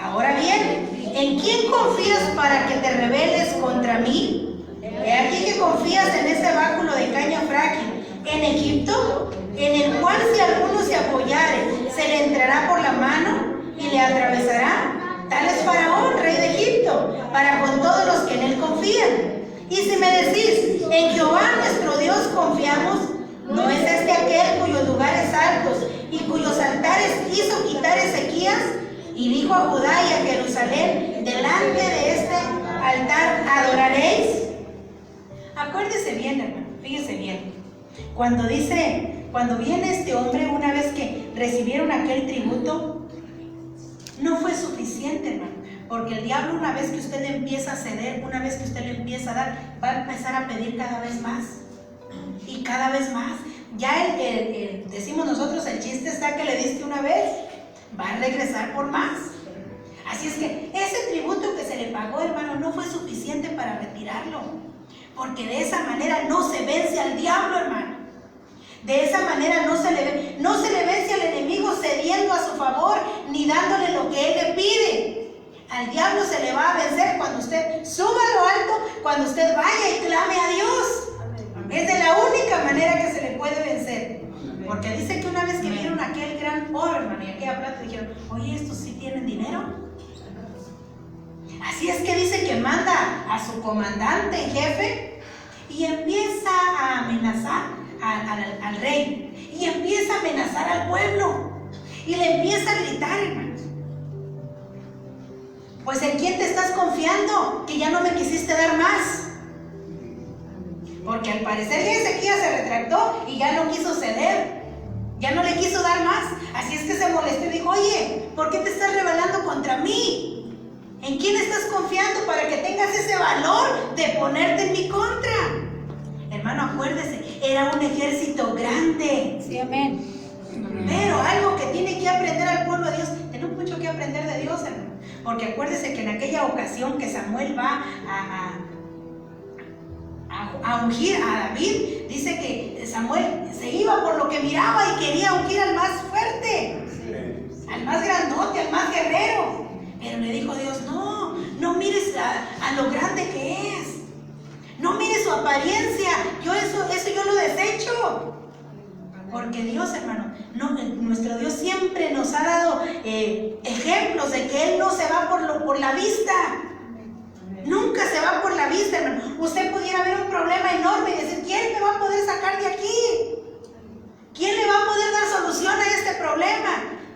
Ahora bien, ¿en quién confías para que te rebeles contra mí? He aquí que confías en este báculo de caña frágil, en Egipto, en el cual si alguno se apoyare, se le entrará por la mano y le atravesará. Tal es Faraón, rey de Egipto, para con todos los que en él confían. Y si me decís, en Jehová nuestro Dios confiamos, ¿no es este aquel cuyos lugares altos y cuyos altares hizo quitar Ezequías? Y dijo a Judá y a Jerusalén: delante de este altar adoraréis. Acuérdese bien, hermano, fíjese bien. Cuando viene este hombre, una vez que recibieron aquel tributo, no fue suficiente, hermano. Porque el diablo, una vez que usted le empieza a ceder, una vez que usted le empieza a dar, va a empezar a pedir cada vez más. Y cada vez más. Ya decimos nosotros, el chiste está que le diste una vez, va a regresar por más. Así es que ese tributo que se le pagó, hermano, no fue suficiente para retirarlo. Porque de esa manera no se vence al diablo, hermano. De esa manera no se le vence al enemigo cediendo a su favor, ni dándole lo que él le pide. Al diablo se le va a vencer cuando usted suba a lo alto, cuando usted vaya y clame a Dios. Es de la única manera que se le puede vencer. Porque dice que una vez que vieron aquel gran oro, hermano, y aquella plata, dijeron: oye, ¿estos sí tienen dinero? Así es que dice que manda a su comandante en jefe y empieza a amenazar al rey. Y empieza a amenazar al pueblo. Y le empieza a gritar, hermanos: pues ¿en quién te estás confiando? Que ya no me quisiste dar más. Porque al parecer Ezequías se retractó y ya no quiso ceder. Ya no le quiso dar más. Así es que se molestó y dijo: oye, ¿por qué te estás rebelando contra mí? ¿En quién estás confiando para que tengas ese valor de ponerte en mi contra? Hermano, acuérdese, era un ejército grande. Sí, amén. Pero algo que tiene que aprender al pueblo de Dios, tenemos mucho que aprender de Dios, hermano. Porque acuérdese que en aquella ocasión que Samuel va a ungir a David, dice que Samuel se iba por lo que miraba y quería ungir al más fuerte, al más grandote, al más guerrero. Pero le dijo Dios: no mires a lo grande que es, no mires su apariencia, eso yo lo desecho. Porque Dios, hermano, nuestro Dios siempre nos ha dado ejemplos de que Él no se va por la vista. Nunca se va por la vista, hermano. Usted pudiera ver un problema enorme y decir: ¿quién me va a poder sacar de aquí? ¿Quién le va a poder dar solución a este problema?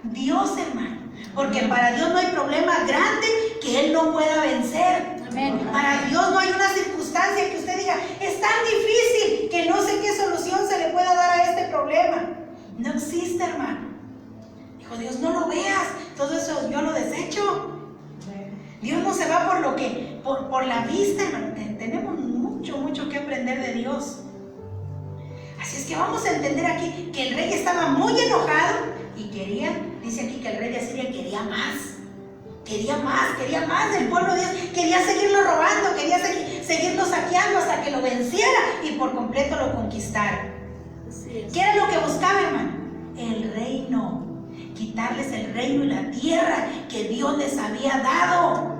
Dios, hermano. Porque para Dios no hay problema grande que Él no pueda vencer. Amén. Para Dios no hay una circunstancia que usted diga, es tan difícil que no sé qué solución se le pueda dar a este problema. No existe, hermano. Dijo Dios, no lo veas, todo eso yo lo desecho. Dios no se va por lo que, por la vista, hermano. Tenemos mucho que aprender de Dios. Así es que vamos a entender aquí que el rey estaba muy enojado y quería, dice aquí que el rey de Asiria quería más del pueblo de Dios, quería seguirlo robando, quería seguirlo saqueando hasta que lo venciera y por completo lo conquistara. ¿Qué era lo que buscaba, hermano? El reino, quitarles el reino y la tierra que Dios les había dado.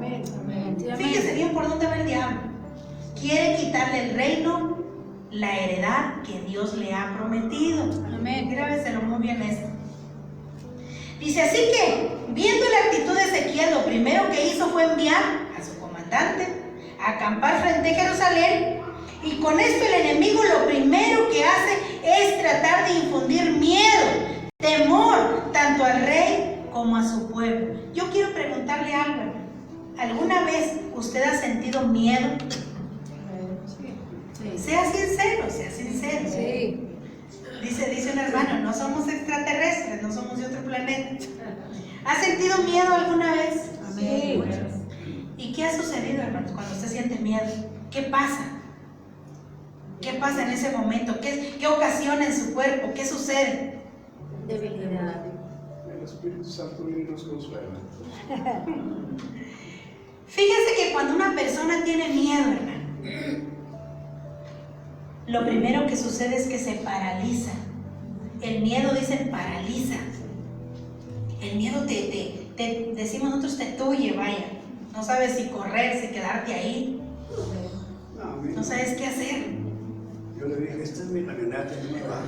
Fíjese bien por dónde va el diablo. Quiere quitarle el reino, la heredad que Dios le ha prometido. Amén. Grábeselo muy bien esto. Dice, así que, viendo la actitud de Ezequías, lo primero que hizo fue enviar a su comandante a acampar frente a Jerusalén, y con esto el enemigo lo primero que hace es tratar de infundir miedo, temor, tanto al rey como a su pueblo. Yo quiero preguntarle algo, hermano. ¿Alguna vez usted ha sentido miedo? Sí. Sea sincero, sea sincero. Sí. Dice un hermano, no somos extraterrestres, no somos de otro planeta. ¿Ha sentido miedo alguna vez? Sí. ¿Y qué ha sucedido, hermanos, cuando usted siente miedo? ¿Qué pasa? ¿Qué pasa en ese momento? ¿Qué ocasiona en su cuerpo? ¿Qué sucede? Debilidad. El Espíritu Santo viene y nos consuela. Fíjese que cuando una persona tiene miedo, hermano, lo primero que sucede es que se paraliza. El miedo, dicen, paraliza. El miedo decimos nosotros, te tuye, vaya. No sabes si correr, si quedarte ahí. Amén. No sabes qué hacer. Yo le dije, esta es mi camioneta, no me va.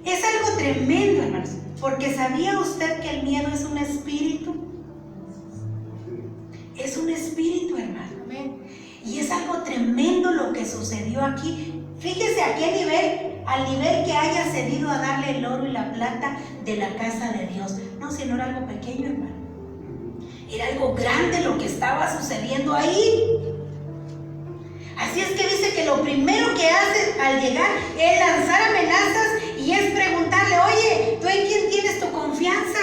Es algo tremendo, hermanos, porque ¿sabía usted que el miedo es un espíritu? Es un espíritu, hermano. Y es algo tremendo lo que sucedió aquí. Fíjese a qué nivel, al nivel que haya cedido a darle el oro y la plata de la casa de Dios. No, si no era algo pequeño, hermano. Era algo grande lo que estaba sucediendo ahí. Así es que dice que lo primero que hace al llegar es lanzar amenazas y es preguntarle, oye, ¿tú en quién tienes tu confianza?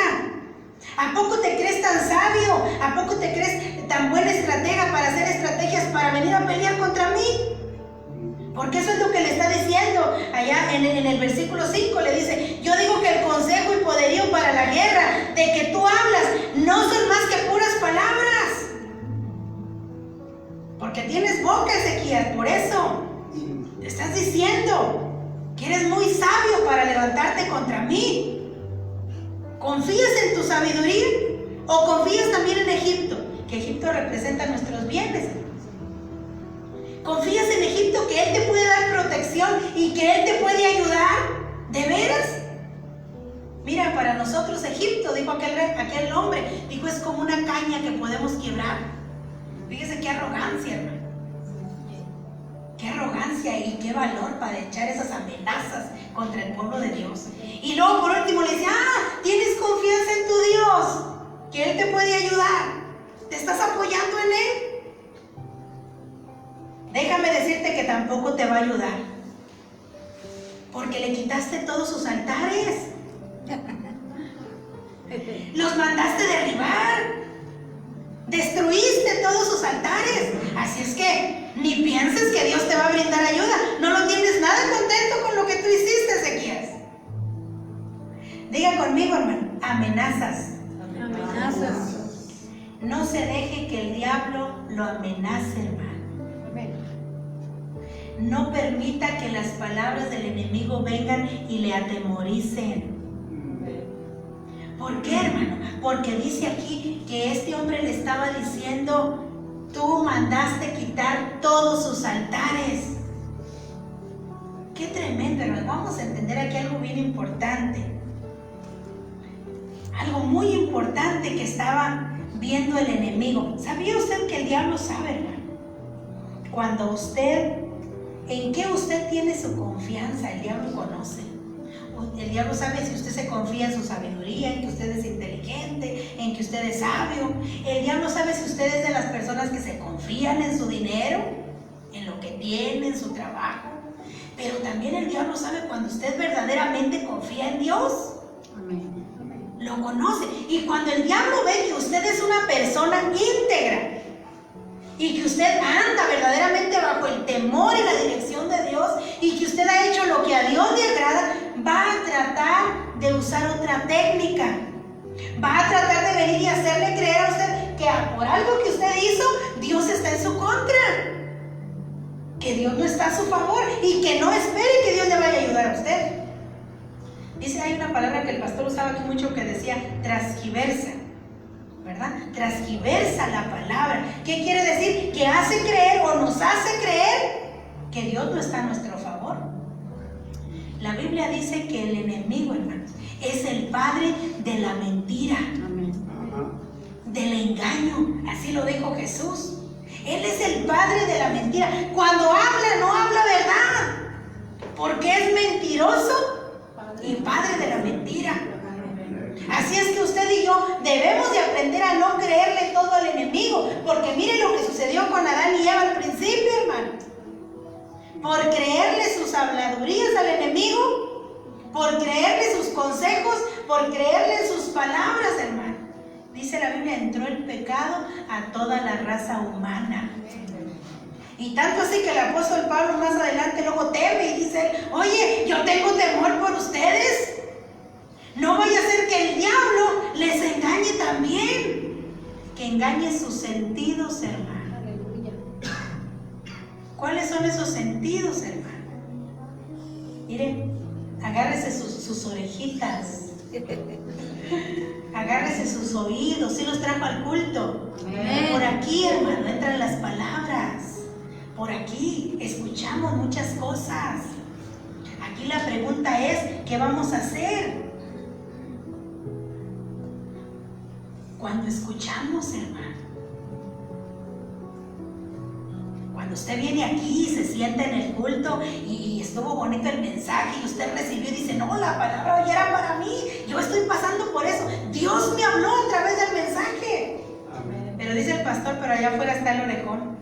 ¿A poco te crees tan sabio? ¿A poco te crees tan buena estratega para hacer estrategias para venir a pelear contra mí? Porque eso es lo que le está diciendo allá en el versículo 5, le dice, yo digo que el consejo y poderío para la guerra de que tú hablas no son más que puras palabras. Porque tienes boca, Ezequías, por eso te estás diciendo que eres muy sabio para levantarte contra mí. ¿Confías en tu sabiduría o confías también en Egipto? Que Egipto representa nuestros bienes. ¿Confías en Egipto que Él te puede dar protección y que Él te puede ayudar? ¿De veras? Mira, para nosotros Egipto, dijo aquel hombre, dijo, es como una caña que podemos quebrar. Fíjese qué arrogancia, hermano. Qué arrogancia y qué valor para echar esas amenazas contra el pueblo de Dios. Y luego por último le dice, tienes confianza en tu Dios, que Él te puede ayudar. ¿Te estás apoyando en Él? Déjame decirte que tampoco te va a ayudar, porque le quitaste todos sus altares. Los mandaste derribar. Destruiste todos sus altares. Así es que ni pienses que Dios te va a brindar ayuda. No lo tienes nada contento con lo que tú hiciste, Ezequías. Diga conmigo, hermano, amenazas. Amenazas. No se deje que el diablo lo amenace, hermano. No permita que las palabras del enemigo vengan y le atemoricen. ¿Por qué, hermano? Porque dice aquí que este hombre le estaba diciendo, tú mandaste quitar todos sus altares. Qué tremendo, hermano. Vamos a entender aquí algo bien importante. Algo muy importante que estaba viendo el enemigo. ¿Sabía usted que el diablo sabe, hermano? Cuando ¿en qué usted tiene su confianza? El diablo conoce. El diablo sabe si usted se confía en su sabiduría, en que usted es inteligente, en que usted es sabio. El diablo sabe si usted es de las personas que se confían en su dinero. lo que tiene, en su trabajo. Pero también el diablo sabe cuando usted verdaderamente confía en Dios. Amén. Lo conoce. Y cuando el diablo ve que usted es una persona íntegra y que usted anda verdaderamente bajo el temor y la dirección de Dios y que usted ha hecho lo que a Dios le agrada, va a tratar de usar otra técnica. Va a tratar de venir y hacerle creer a usted que por algo que usted hizo, Dios está en su contra. Que Dios no está a su favor y que no espere que Dios le vaya a ayudar a usted. Dice, hay una palabra que el pastor usaba aquí mucho que decía transgiversa, ¿verdad? Transgiversa la palabra. ¿Qué quiere decir? Que hace creer o nos hace creer que Dios no está a nuestro favor. La Biblia dice que el enemigo, hermanos, es el padre de la mentira, del engaño. Así lo dijo Jesús. Él es el padre de la mentira. Cuando habla, no habla verdad, porque es mentiroso y padre de la mentira. Así es que usted y yo debemos de aprender a no creerle todo al enemigo, porque mire lo que sucedió con Adán y Eva al principio, hermano. Por creerle sus habladurías al enemigo, por creerle sus consejos, por creerle sus palabras, hermano. Dice la Biblia, entró el pecado a toda la raza humana. Y tanto así que el apóstol Pablo más adelante luego teme y dice, oye, yo tengo temor por ustedes. No vaya a ser que el diablo les engañe también. Que engañe sus sentidos, hermano. ¿Cuáles son esos sentidos, hermano? Miren, agárrese sus orejitas. Agárrese sus oídos. Si los trajo al culto. Amén. Por aquí, hermano, entran las palabras. Por aquí escuchamos muchas cosas. Aquí la pregunta es, ¿qué vamos a hacer? Cuando escuchamos, hermano. Cuando usted viene aquí y se sienta en el culto y estuvo bonito el mensaje y usted recibió y dice, no, la palabra hoy era para mí, yo estoy pasando por eso, Dios me habló a través del mensaje. Amén. Pero dice el pastor, pero allá afuera está el orejón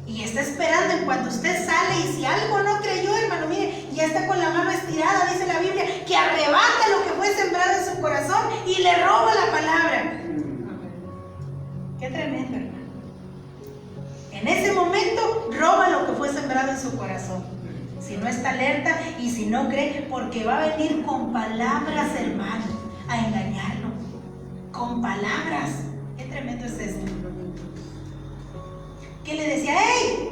y está esperando en cuanto usted sale, y si algo no creyó, hermano, mire, ya está con la mano estirada, dice la Biblia, que arrebata lo que fue sembrado en su corazón y le roba la palabra. Qué tremendo, hermano. En ese momento roba lo que fue sembrado en su corazón. Si no está alerta y si no cree, porque va a venir con palabras, hermano, a engañarlo. Con palabras. Qué tremendo es esto. Que le decía, hey,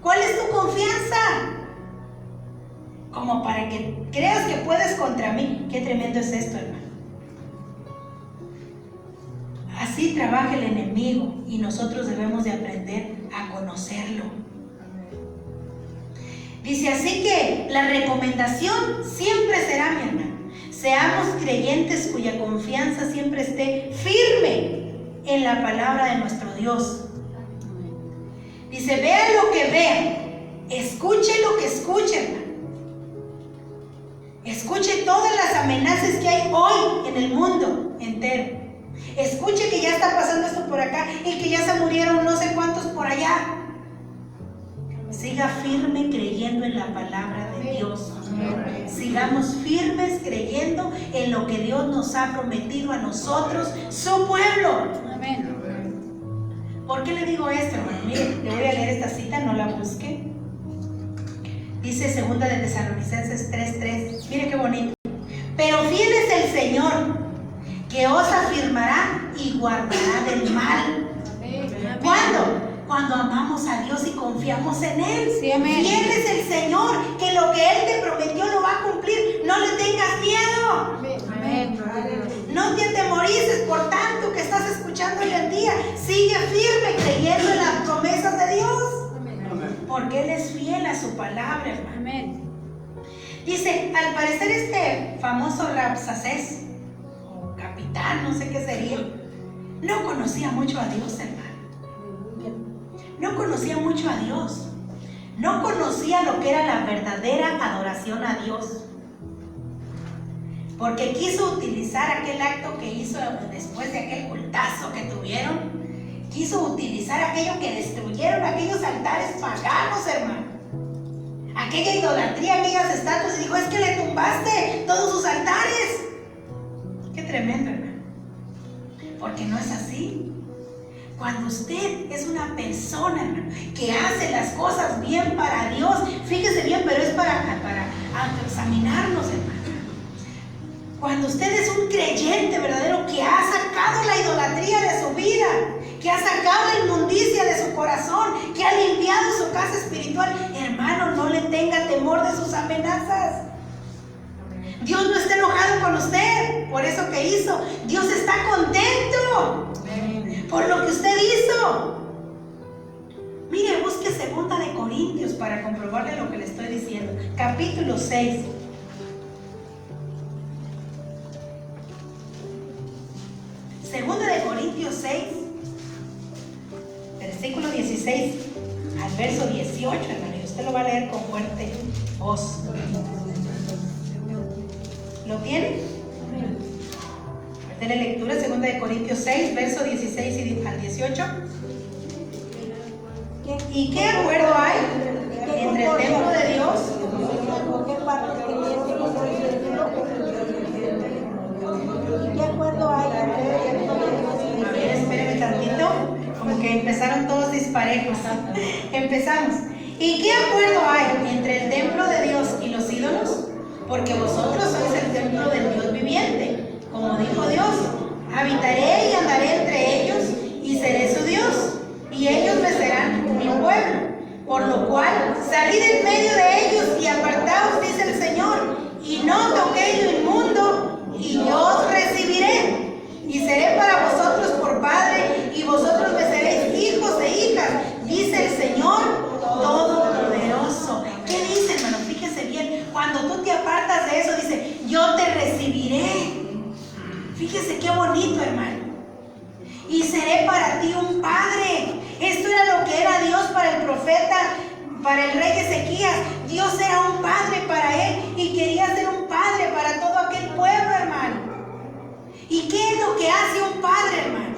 ¿cuál es tu confianza? Como para que creas que puedes contra mí. Qué tremendo es esto, hermano. Así trabaja el enemigo y nosotros debemos de aprender a conocerlo. Dice así que la recomendación siempre será, mi hermano, seamos creyentes cuya confianza siempre esté firme en la palabra de nuestro Dios. Dice, vea lo que vean, escuche lo que escuche, hermano. Escuche todas las amenazas que hay hoy en el mundo entero. Escuche que ya está pasando esto por acá y que ya se murieron no sé cuántos por allá. Siga firme creyendo en la palabra de Dios. Sigamos firmes creyendo en lo que Dios nos ha prometido a nosotros, su pueblo. Amén. ¿Por qué le digo esto, hermano? Mire, le voy a leer esta cita, no la busque. Dice 2 de Tesalonicenses 3:3. Mire qué bonito. Pero fiel es el Señor, que os afirmará y guardará del mal. Amén. ¿Cuándo? Cuando amamos a Dios y confiamos en Él. Sí, amén. Fiel es el Señor, que lo que Él te prometió lo va a cumplir. No le tengas miedo. Amén. No te atemorices por tanto que estás escuchando hoy en día. Sigue firme creyendo en las promesas de Dios. Amén. Porque Él es fiel a su palabra, hermano. Amén. Dice, al parecer este famoso Rabsacés, o capitán, no sé qué sería, no conocía mucho a Dios, hermano. No conocía mucho a Dios. No conocía lo que era la verdadera adoración a Dios. Porque quiso utilizar aquel acto que hizo después de aquel cultazo que tuvieron. quiso utilizar aquello que destruyeron, aquellos altares paganos, hermano. Aquella idolatría, aquellas estatuas, y dijo, es que le tumbaste todos sus altares. Qué tremendo, hermano. Porque no es así. Cuando usted es una persona, hermano, que hace las cosas bien para Dios, fíjese bien, pero es para autoexaminarnos, hermano. Cuando usted es un creyente verdadero que ha sacado la idolatría de su vida, que ha sacado la inmundicia de su corazón, que ha limpiado su casa espiritual, hermano, no le tenga temor de sus amenazas. Dios no está enojado con usted por eso que hizo. Dios está contento por lo que usted hizo. Mire, busque 2 de Corintios para comprobarle lo que le estoy diciendo. Capítulo 6. Segunda de Corintios 6, versículo 16 al verso 18, hermano, y usted lo va a leer con fuerte voz. ¿Lo tiene? De la lectura, segunda de Corintios 6, verso 16 al 18. ¿Y qué acuerdo hay entre el templo de Dios? ¿Qué acuerdo hay entre el templo de Dios? A ver, espéreme tantito, como que empezaron todos disparejos. Empezamos. ¿Y qué acuerdo hay entre el templo de Dios y los ídolos? Porque vosotros sois el templo del Dios viviente. Como dijo Dios, habitaré y andaré entre ellos y seré su Dios, y ellos me serán mi pueblo. Por lo cual, salid en medio de ellos y apartaos, dice el Señor, y no toquéis lo inmundo, y yo os recibiré, y seré para vosotros por padre, y vosotros me seréis hijos e hijas, dice el Señor Todopoderoso. ¿Qué dice, hermano? Fíjese bien, cuando tú te apartas de eso, dice, yo te recibiré. Fíjese qué bonito, hermano. Y seré para ti un padre. Esto era lo que era Dios para el profeta, para el rey Ezequías. Dios era un padre para él y quería ser un padre para todo aquel pueblo, hermano. ¿Y qué es lo que hace un padre, hermano?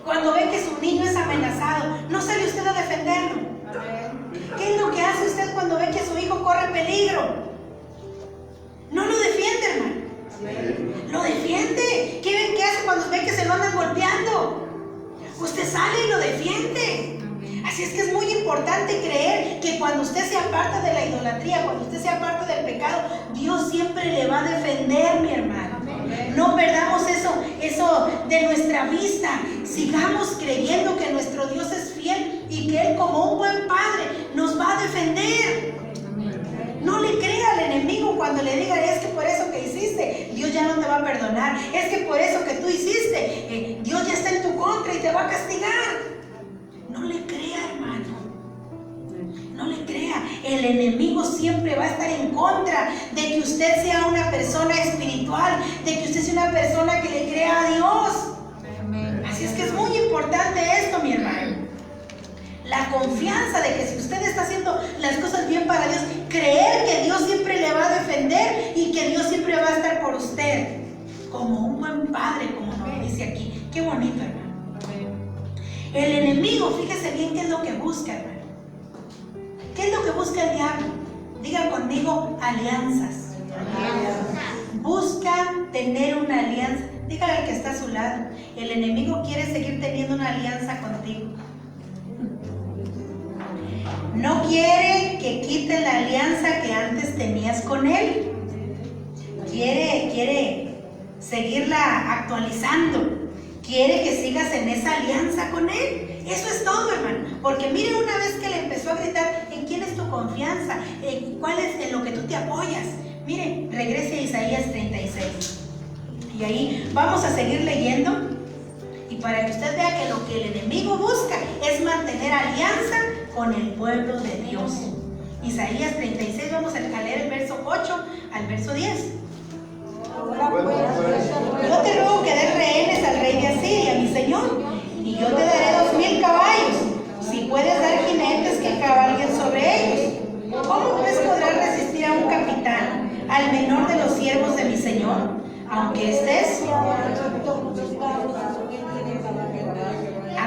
Cuando ve que su niño es amenazado, ¿no sale usted a defenderlo? ¿Qué es lo que hace usted cuando ve que su hijo corre peligro? No lo defiende, hermano. Lo defiende. ¿Qué hace cuando ve que se lo andan golpeando? Usted sale y lo defiende. Así es que es muy importante creer que cuando usted se aparta de la idolatría, cuando usted se aparta del pecado, Dios siempre le va a defender, mi hermano. No perdamos eso de nuestra vista. Sigamos creyendo que nuestro Dios es fiel y que Él, como un buen padre, nos va a defender. No le crea al enemigo cuando le diga, es que por eso que hiciste, Dios ya no te va a perdonar. Es que por eso que tú hiciste, Dios ya está en tu contra y te va a castigar. No le crea, hermano. No le crea. El enemigo siempre va a estar en contra de que usted sea una persona espiritual, de que usted sea una persona que le crea a Dios. Así es que es muy importante esto, mi hermano. La confianza de que si usted está haciendo las cosas bien para Dios, creer que Dios siempre le va a defender y que Dios siempre va a estar por usted, como un buen padre, como nos dice aquí. Qué bonito, hermano. El enemigo, fíjese bien qué es lo que busca, hermano. ¿Qué es lo que busca el diablo? Diga conmigo, alianzas. Busca tener una alianza. Dígale al que está a su lado, el enemigo quiere seguir teniendo una alianza contigo. No quiere que quite la alianza que antes tenías con él. Quiere seguirla actualizando. Quiere que sigas en esa alianza con él. Eso es todo, hermano. Porque mire, una vez que le empezó a gritar, ¿en quién es tu confianza? ¿Cuál es en lo que tú te apoyas? Mire, regrese a Isaías 36. Y ahí vamos a seguir leyendo. Y para que usted vea que lo que el enemigo busca es mantener alianza con el pueblo de Dios. Isaías 36, vamos a leer el verso 8 al verso 10. Yo te ruego que des rehenes al rey de Asiria, mi señor, y yo te daré 2000 caballos, si puedes dar jinetes que cabalguen sobre ellos. ¿Cómo pues podrás resistir a un capitán, al menor de los siervos de mi señor, aunque estés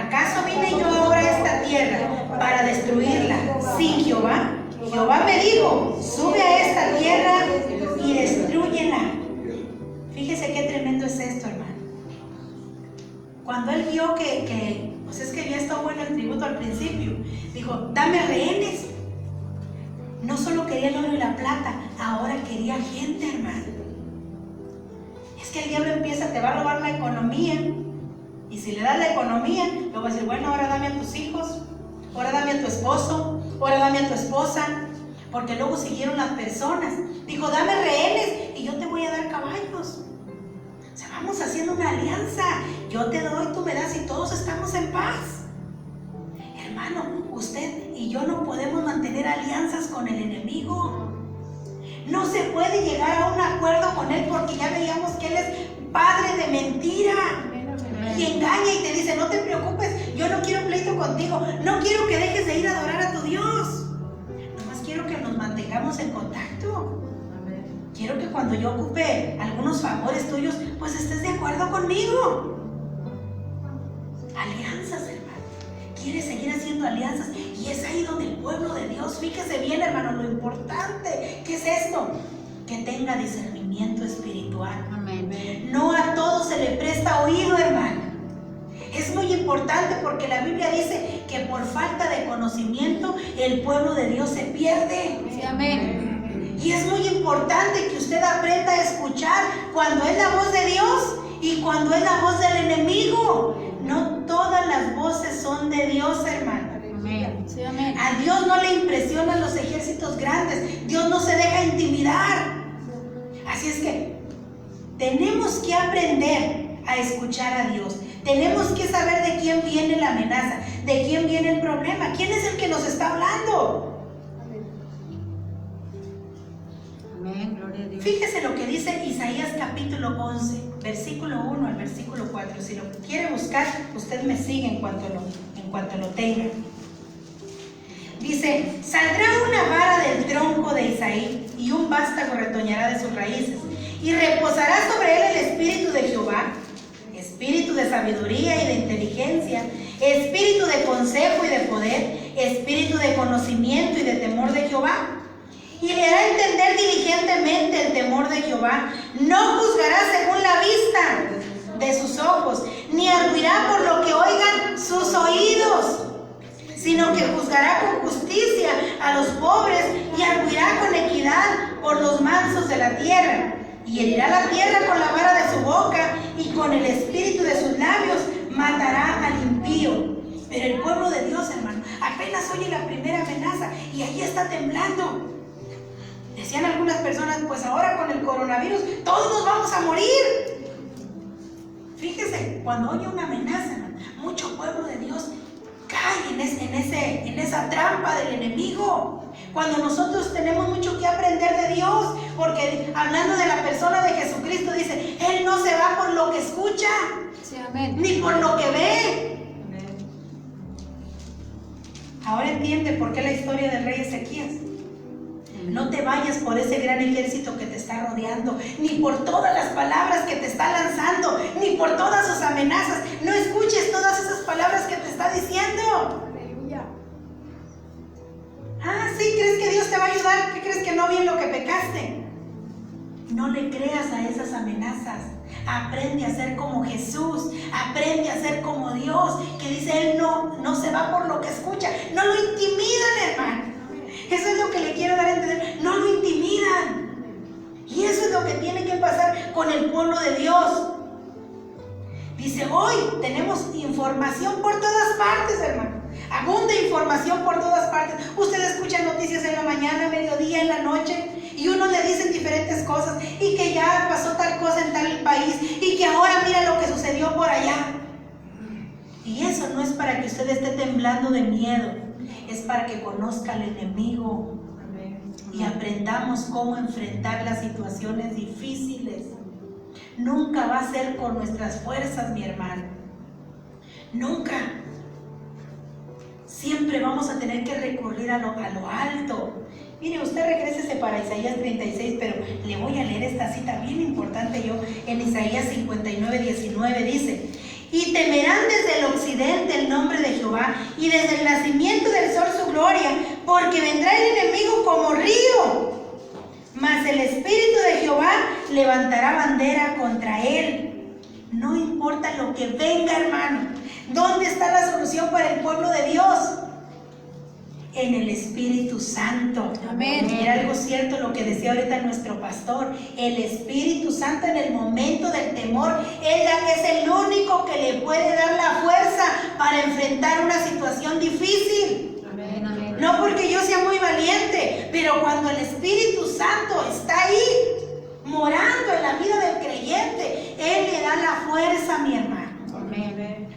¿acaso vine yo ahora a esta tierra para destruirla sin Jehová? Jehová me dijo, sube a esta tierra y destrúyela. Fíjese qué tremendo es esto, hermano. Cuando él vio pues es que había estado bueno el tributo al principio, dijo, dame rehenes. No solo quería el oro y la plata, ahora quería gente, hermano. Es que el diablo empieza, te va a robar la economía. Y si le das la economía, luego va a decir, bueno, ahora dame a tus hijos, ahora dame a tu esposo, ahora dame a tu esposa. Porque luego siguieron las personas. Dijo, dame rehenes y yo te voy a dar caballos. O sea, vamos haciendo una alianza. Yo te doy, tú me das y todos estamos en paz. Hermano, usted y yo no podemos mantener alianzas con el enemigo. No se puede llegar a un acuerdo con él porque ya veíamos que él es padre de mentira. Y engaña y te dice, no te preocupes, yo no quiero pleito contigo. No quiero que dejes de ir a adorar a tu Dios. Nomás quiero que nos mantengamos en contacto. Quiero que cuando yo ocupe algunos favores tuyos, pues estés de acuerdo conmigo. Alianzas, hermano. Quiere seguir haciendo alianzas. Y es ahí donde el pueblo de Dios, fíjese bien, hermano, lo importante. ¿Qué es esto? Que tenga discernimiento espiritual. Amén. No a todo se le presta oído, hermano. Es muy importante porque la Biblia dice que por falta de conocimiento el pueblo de Dios se pierde. Sí, amén. Y es muy importante que usted aprenda a escuchar cuando es la voz de Dios y cuando es la voz del enemigo. No todas las voces son de Dios, hermano. Amén. Sí, amén. A Dios no le impresionan los ejércitos grandes. Dios no se deja intimidar. Así es que tenemos que aprender a escuchar a Dios. Tenemos que saber de quién viene la amenaza, de quién viene el problema, quién es el que nos está hablando. Amén, gloria a Dios. Fíjese lo que dice Isaías capítulo 11, versículo 1 al versículo 4. Si lo quiere buscar, usted me sigue en cuanto lo tenga. Dice, saldrá una vara del tronco de Isaí y un vástago retoñará de sus raíces. Y reposará sobre él el espíritu de Jehová, espíritu de sabiduría y de inteligencia, espíritu de consejo y de poder, espíritu de conocimiento y de temor de Jehová. Y le hará entender diligentemente el temor de Jehová. No juzgará según la vista de sus ojos, ni arguirá por lo que oigan sus oídos, sino que juzgará con justicia a los pobres y arguirá con equidad por los mansos de la tierra. Y herirá la tierra con la vara de su boca y con el espíritu de sus labios matará al impío. Pero el pueblo de Dios, hermano, apenas oye la primera amenaza y allí está temblando. Decían algunas personas, pues ahora con el coronavirus todos nos vamos a morir. Fíjese, cuando oye una amenaza, hermano, mucho pueblo de Dios cae en esa trampa del enemigo. Cuando nosotros tenemos mucho que aprender de Dios, porque hablando de la persona de Jesucristo dice, Él no se va por lo que escucha, Sí, amén. ni por lo que ve. Ahora entiende por qué la historia del rey Ezequías. No te vayas por ese gran ejército que te está rodeando, ni por todas las palabras que te está lanzando, ni por todas sus amenazas. No escuches todas esas palabras que te está diciendo. Aleluya. Ah, sí, ¿crees que Dios te va a ayudar? ¿Qué crees que no vi en lo que pecaste? No le creas a esas amenazas. Aprende a ser como Jesús. Aprende a ser como Dios, que dice Él no se va por lo que escucha. No lo intimidan, hermano. Eso es lo que le quiero dar a entender. No lo intimidan. Y eso es lo que tiene que pasar con el pueblo de Dios. Dice, hoy tenemos información por todas partes, hermano. Abunda información por todas partes. Usted escucha noticias en la mañana, mediodía, en la noche, y uno le dicen diferentes cosas, y que ya pasó tal cosa en tal país, y que ahora mira lo que sucedió por allá. Y eso no es para que usted esté temblando de miedo, es para que conozca al enemigo y aprendamos cómo enfrentar las situaciones difíciles. Nunca va a ser con nuestras fuerzas, mi hermano. Nunca. Siempre vamos a tener que recurrir a lo alto. Mire, usted regrésese para Isaías 36, pero le voy a leer esta cita bien importante yo. En Isaías 59:19 dice, Y temerán desde el occidente el nombre de Jehová, y desde el nacimiento del sol su gloria, porque vendrá el enemigo como río, mas el Espíritu de Jehová levantará bandera contra él. No importa lo que venga, hermano. ¿Dónde está la solución para el pueblo de Dios? En el Espíritu Santo. Amén. Era algo cierto lo que decía ahorita nuestro pastor. El Espíritu Santo en el momento del temor, Él es el único que le puede dar la fuerza para enfrentar una situación difícil. Amén, amén. No porque yo sea muy valiente, pero cuando el Espíritu Santo está ahí, morando en la vida del creyente, Él le da la fuerza, mi hermano.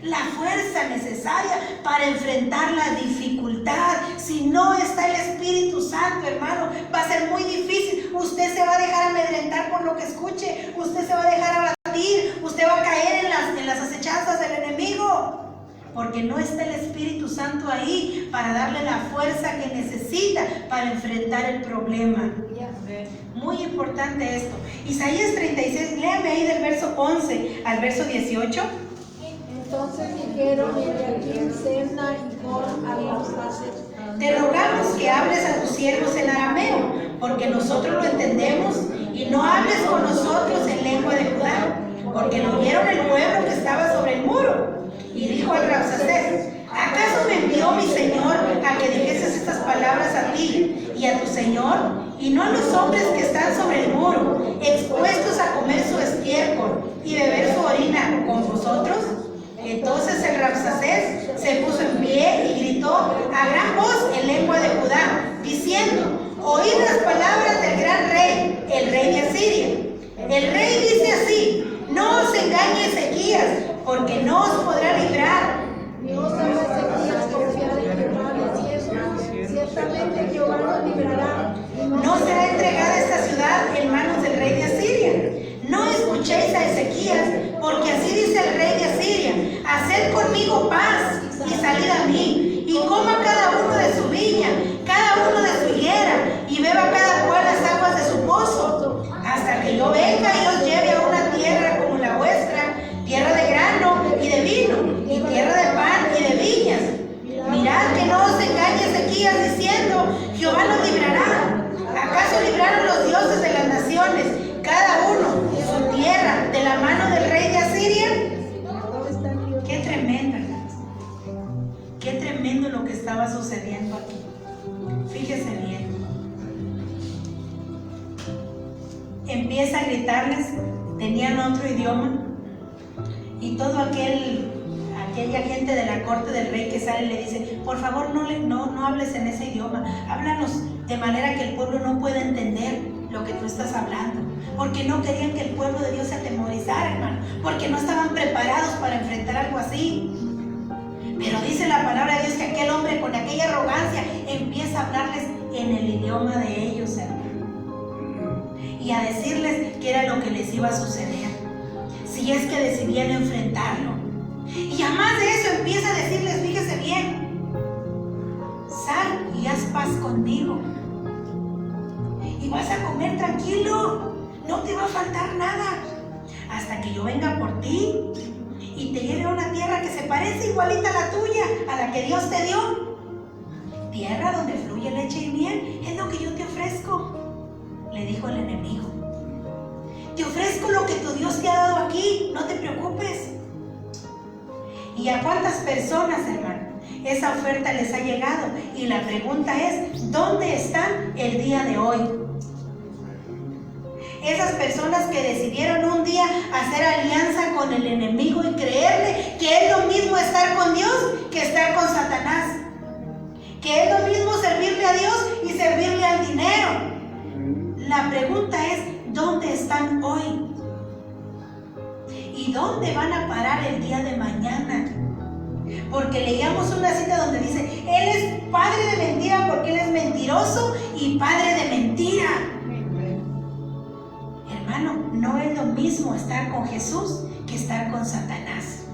La fuerza necesaria para enfrentar la dificultad. Si no está el Espíritu Santo, hermano, va a ser muy difícil. Usted se va a dejar amedrentar por lo que escuche. Usted se va a dejar abatir. Usted va a caer en las acechanzas del enemigo. Porque no está el Espíritu Santo ahí para darle la fuerza que necesita para enfrentar el problema. Muy importante esto. Isaías 36, léame ahí del verso 11 al verso 18. Entonces dijeron Eliakim, Sebna y Cor a Rabsaces: Te rogamos que hables a tus siervos en arameo, porque nosotros lo entendemos, y no hables con nosotros en lengua de Judá, porque lo oyeron el pueblo que estaba sobre el muro. Y dijo al Rabsacés: ¿acaso me envió mi Señor a que dijeses estas palabras a ti y a tu Señor, y no a los hombres que están sobre el muro, expuestos a comer su estiércol y beber su orina con vosotros? Entonces el Rabsacés se puso en pie y gritó a gran voz en lengua de Judá, diciendo: oíd las palabras del gran rey, el rey de Asiria. El rey dice así: no os engañe Ezequías, porque no os podrá librar. No sabe Ezequías confiar en Jehová de cierto. Ciertamente Jehová nos librará. No será entregada esta ciudad en manos del rey de Asiria. No escuchéis a Ezequías, porque así dice el rey de Asiria: haced conmigo paz y salid a mí, y coma cada uno de su viña, cada uno de su higuera, y beba cada cual las aguas de su pozo, hasta que yo venga y os lleve a una tierra como la vuestra, tierra de grano y de vino, y tierra de pan y de viñas. Mirad que no os engañe Ezequías diciendo: Jehová nos librará. ¿Acaso libraron los dioses de las naciones, cada uno de su tierra, de la mano del rey de Asiria? Qué tremendo, hermanos. Qué tremendo lo que estaba sucediendo aquí. Fíjese bien. Empieza a gritarles, tenían otro idioma, y todo aquella gente de la corte del rey que sale le dice: por favor no hables en ese idioma, háblanos de manera que el pueblo no pueda entender lo que tú estás hablando, porque no querían que el pueblo de Dios se atemorizara, hermano, porque no estaban preparados para enfrentar algo así. Pero dice la palabra de Dios que aquel hombre con aquella arrogancia empieza a hablarles en el idioma de ellos, hermano, y a decirles que era lo que les iba a suceder si es que decidían enfrentarlo. Y además de eso empieza a decirles, fíjese bien: sal y haz paz conmigo, y vas a comer tranquilo, no te va a faltar nada, hasta que yo venga por ti y te lleve a una tierra que se parece igualita a la tuya, a la que Dios te dio. Tierra donde fluye leche y miel, es lo que yo te ofrezco, le dijo el enemigo. Te ofrezco lo que tu Dios te ha dado aquí, no te preocupes. ¿Y a cuántas personas, hermano, esa oferta les ha llegado? Y la pregunta es: ¿dónde están el día de hoy? Esas personas que decidieron un día hacer alianza con el enemigo y creerle que es lo mismo estar con Dios que estar con Satanás, que es lo mismo servirle a Dios y servirle al dinero. La pregunta es: ¿dónde están hoy? ¿Y dónde van a parar el día de mañana? Porque leíamos una cita donde dice: Él es padre de mentira porque Él es mentiroso y padre de mentira. Hermano, no es lo mismo estar con Jesús que estar con Satanás.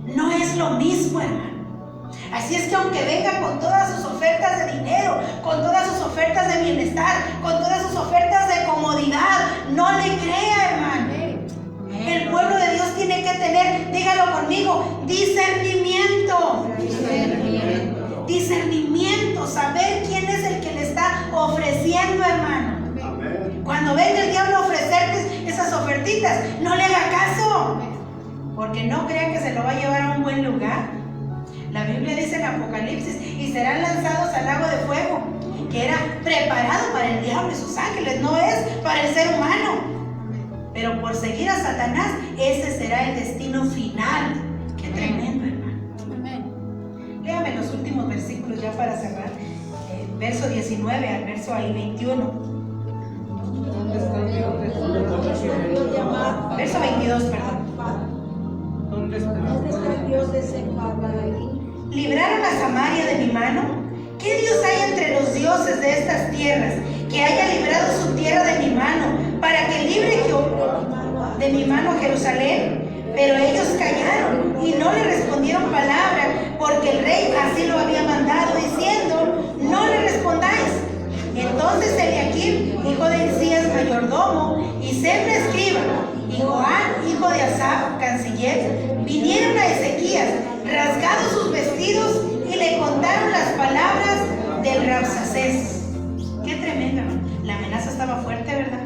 No es lo mismo, hermano. Así es que aunque venga con todas sus ofertas de dinero, con todas sus ofertas de bienestar, con todas sus ofertas de comodidad, no le crea, hermano. El pueblo de Dios tiene que tener, diga Cuando venga el diablo a ofrecerte esas ofertitas, no le haga caso, porque no crea que se lo va a llevar a un buen lugar. La Biblia dice en Apocalipsis, y serán lanzados al lago de fuego, que era preparado para el diablo y sus ángeles, no es para el ser humano. Pero por seguir a Satanás, ese será el destino final. Qué tremendo, hermano. Léame los últimos versículos ya para cerrar. Verso 19 al verso ahí 21. Verso 22, perdón. ¿Dónde está el Dios de Sefarraín? ¿Libraron a Samaria de mi mano? ¿Qué Dios hay entre los dioses de estas tierras que haya librado su tierra de mi mano para que libre de mi mano Jerusalén? Pero ellos callaron y no le respondieron palabra, porque el rey así lo había mandado, diciendo: no le respondáis. Entonces Eliaquim, hijo de Hilcías, mayordomo, y Semna, escriba, y Joán, hijo de Asaf, canciller, vinieron a Ezequías, rasgados sus vestidos, y le contaron las palabras del Rabsacés. Qué tremendo, hermano. La amenaza estaba fuerte, ¿verdad?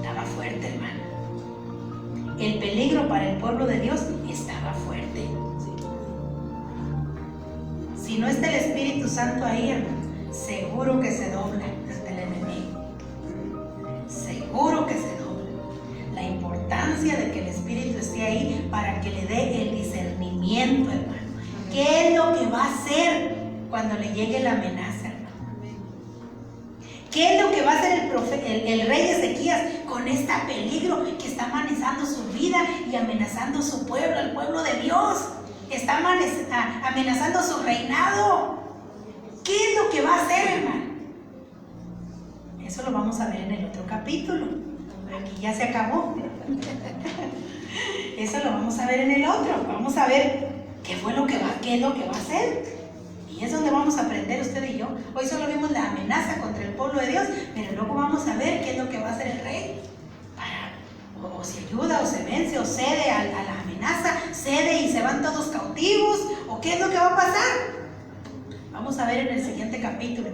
Estaba fuerte, hermano. El peligro para el pueblo de Dios estaba fuerte. Si no está el Espíritu Santo ahí, hermano, seguro que se dobla ante el enemigo. Seguro que se dobla. La importancia de que el Espíritu esté ahí para que le dé el discernimiento, hermano. ¿Qué es lo que va a hacer cuando le llegue la amenaza, hermano? ¿Qué es lo que va a hacer el rey Ezequías con este peligro que está amenazando su vida y amenazando su pueblo, el pueblo de Dios? Está amenazando su reinado. ¿Qué es lo que va a hacer, hermano? Eso lo vamos a ver en el otro capítulo. Aquí ya se acabó. Eso lo vamos a ver en el otro. Vamos a ver qué es lo que va a hacer. Y es donde vamos a aprender usted y yo. Hoy solo vimos la amenaza contra el pueblo de Dios, pero luego vamos a ver qué es lo que va a hacer el rey. O se ayuda, o se vence, o cede a la amenaza, cede y se van todos cautivos, o qué es lo que va a pasar. Vamos a ver en el siguiente capítulo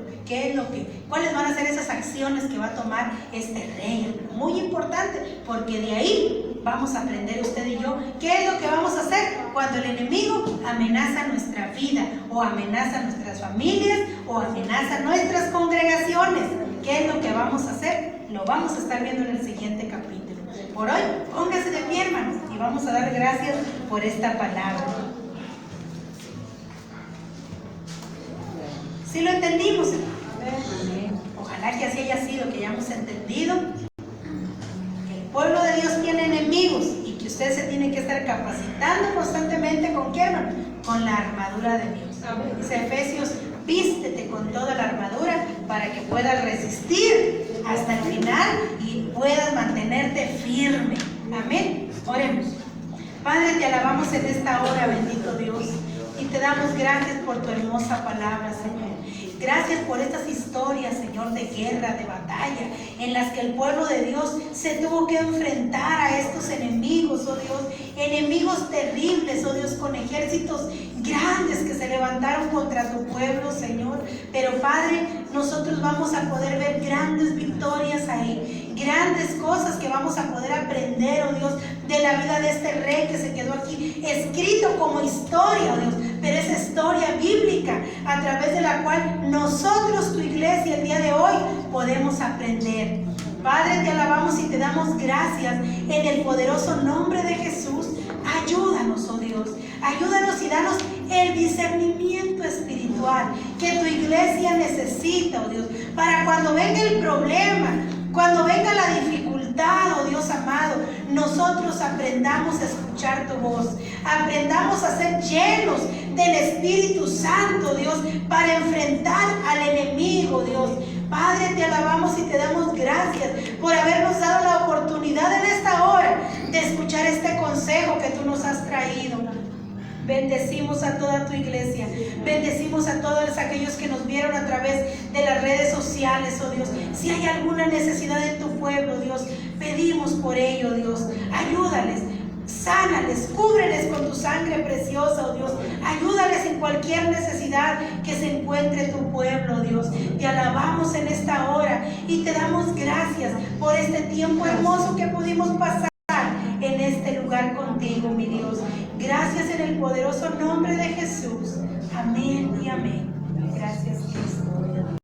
cuáles van a ser esas acciones que va a tomar este rey. Muy importante, porque de ahí vamos a aprender usted y yo qué es lo que vamos a hacer cuando el enemigo amenaza nuestra vida, o amenaza nuestras familias, o amenaza nuestras congregaciones. ¿Qué es lo que vamos a hacer? Lo vamos a estar viendo en el siguiente capítulo. Por hoy, póngase de pie, hermanos, y vamos a dar gracias por esta palabra. ¿Sí lo entendimos, hermano? Ojalá que así haya sido, que hayamos entendido que el pueblo de Dios tiene enemigos y que usted se tiene que estar capacitando constantemente. ¿Con qué, hermano? Con la armadura de Dios. Dice Efesios: vístete con toda la armadura para que puedas resistir hasta el final y puedas mantenerte firme. Amén. Oremos. Padre, te alabamos en esta hora, bendito Dios, y te damos gracias por tu hermosa palabra, Señor. Gracias por estas historias, Señor, de guerra, de batalla, en las que el pueblo de Dios se tuvo que enfrentar a estos enemigos, oh Dios, enemigos terribles, oh Dios, con ejércitos grandes que se levantaron contra tu pueblo, Señor. Pero, Padre, nosotros vamos a poder ver grandes victorias ahí, grandes cosas que vamos a poder aprender, oh Dios, de la vida de este rey que se quedó aquí escrito como historia, oh Dios, pero es historia bíblica a través de la cual nosotros, tu iglesia, el día de hoy podemos aprender. Padre, te alabamos y te damos gracias en el poderoso nombre de Jesús. Ayúdanos, oh Dios, ayúdanos y danos el discernimiento espiritual que tu iglesia necesita, oh Dios, para cuando venga el problema, cuando venga la dificultad, oh Dios amado, nosotros aprendamos a escuchar tu voz, aprendamos a ser llenos del Espíritu Santo, Dios, para enfrentar al enemigo, Dios. Padre, te alabamos y te damos gracias por habernos dado la oportunidad en esta hora de escuchar este consejo que tú nos has traído. Bendecimos a toda tu iglesia, bendecimos a todos aquellos que nos vieron a través de las redes sociales, oh Dios. Si hay alguna necesidad en tu pueblo, Dios, pedimos por ello, Dios. Ayúdales, sánales, cúbreles con tu sangre preciosa, oh Dios. Ayúdales en cualquier necesidad que se encuentre tu pueblo, Dios. Te alabamos en esta hora Y te damos gracias por este tiempo hermoso que pudimos pasar en este lugar contigo, mi Dios. Gracias en el poderoso nombre de Jesús. Amén y amén. Gracias, Cristo.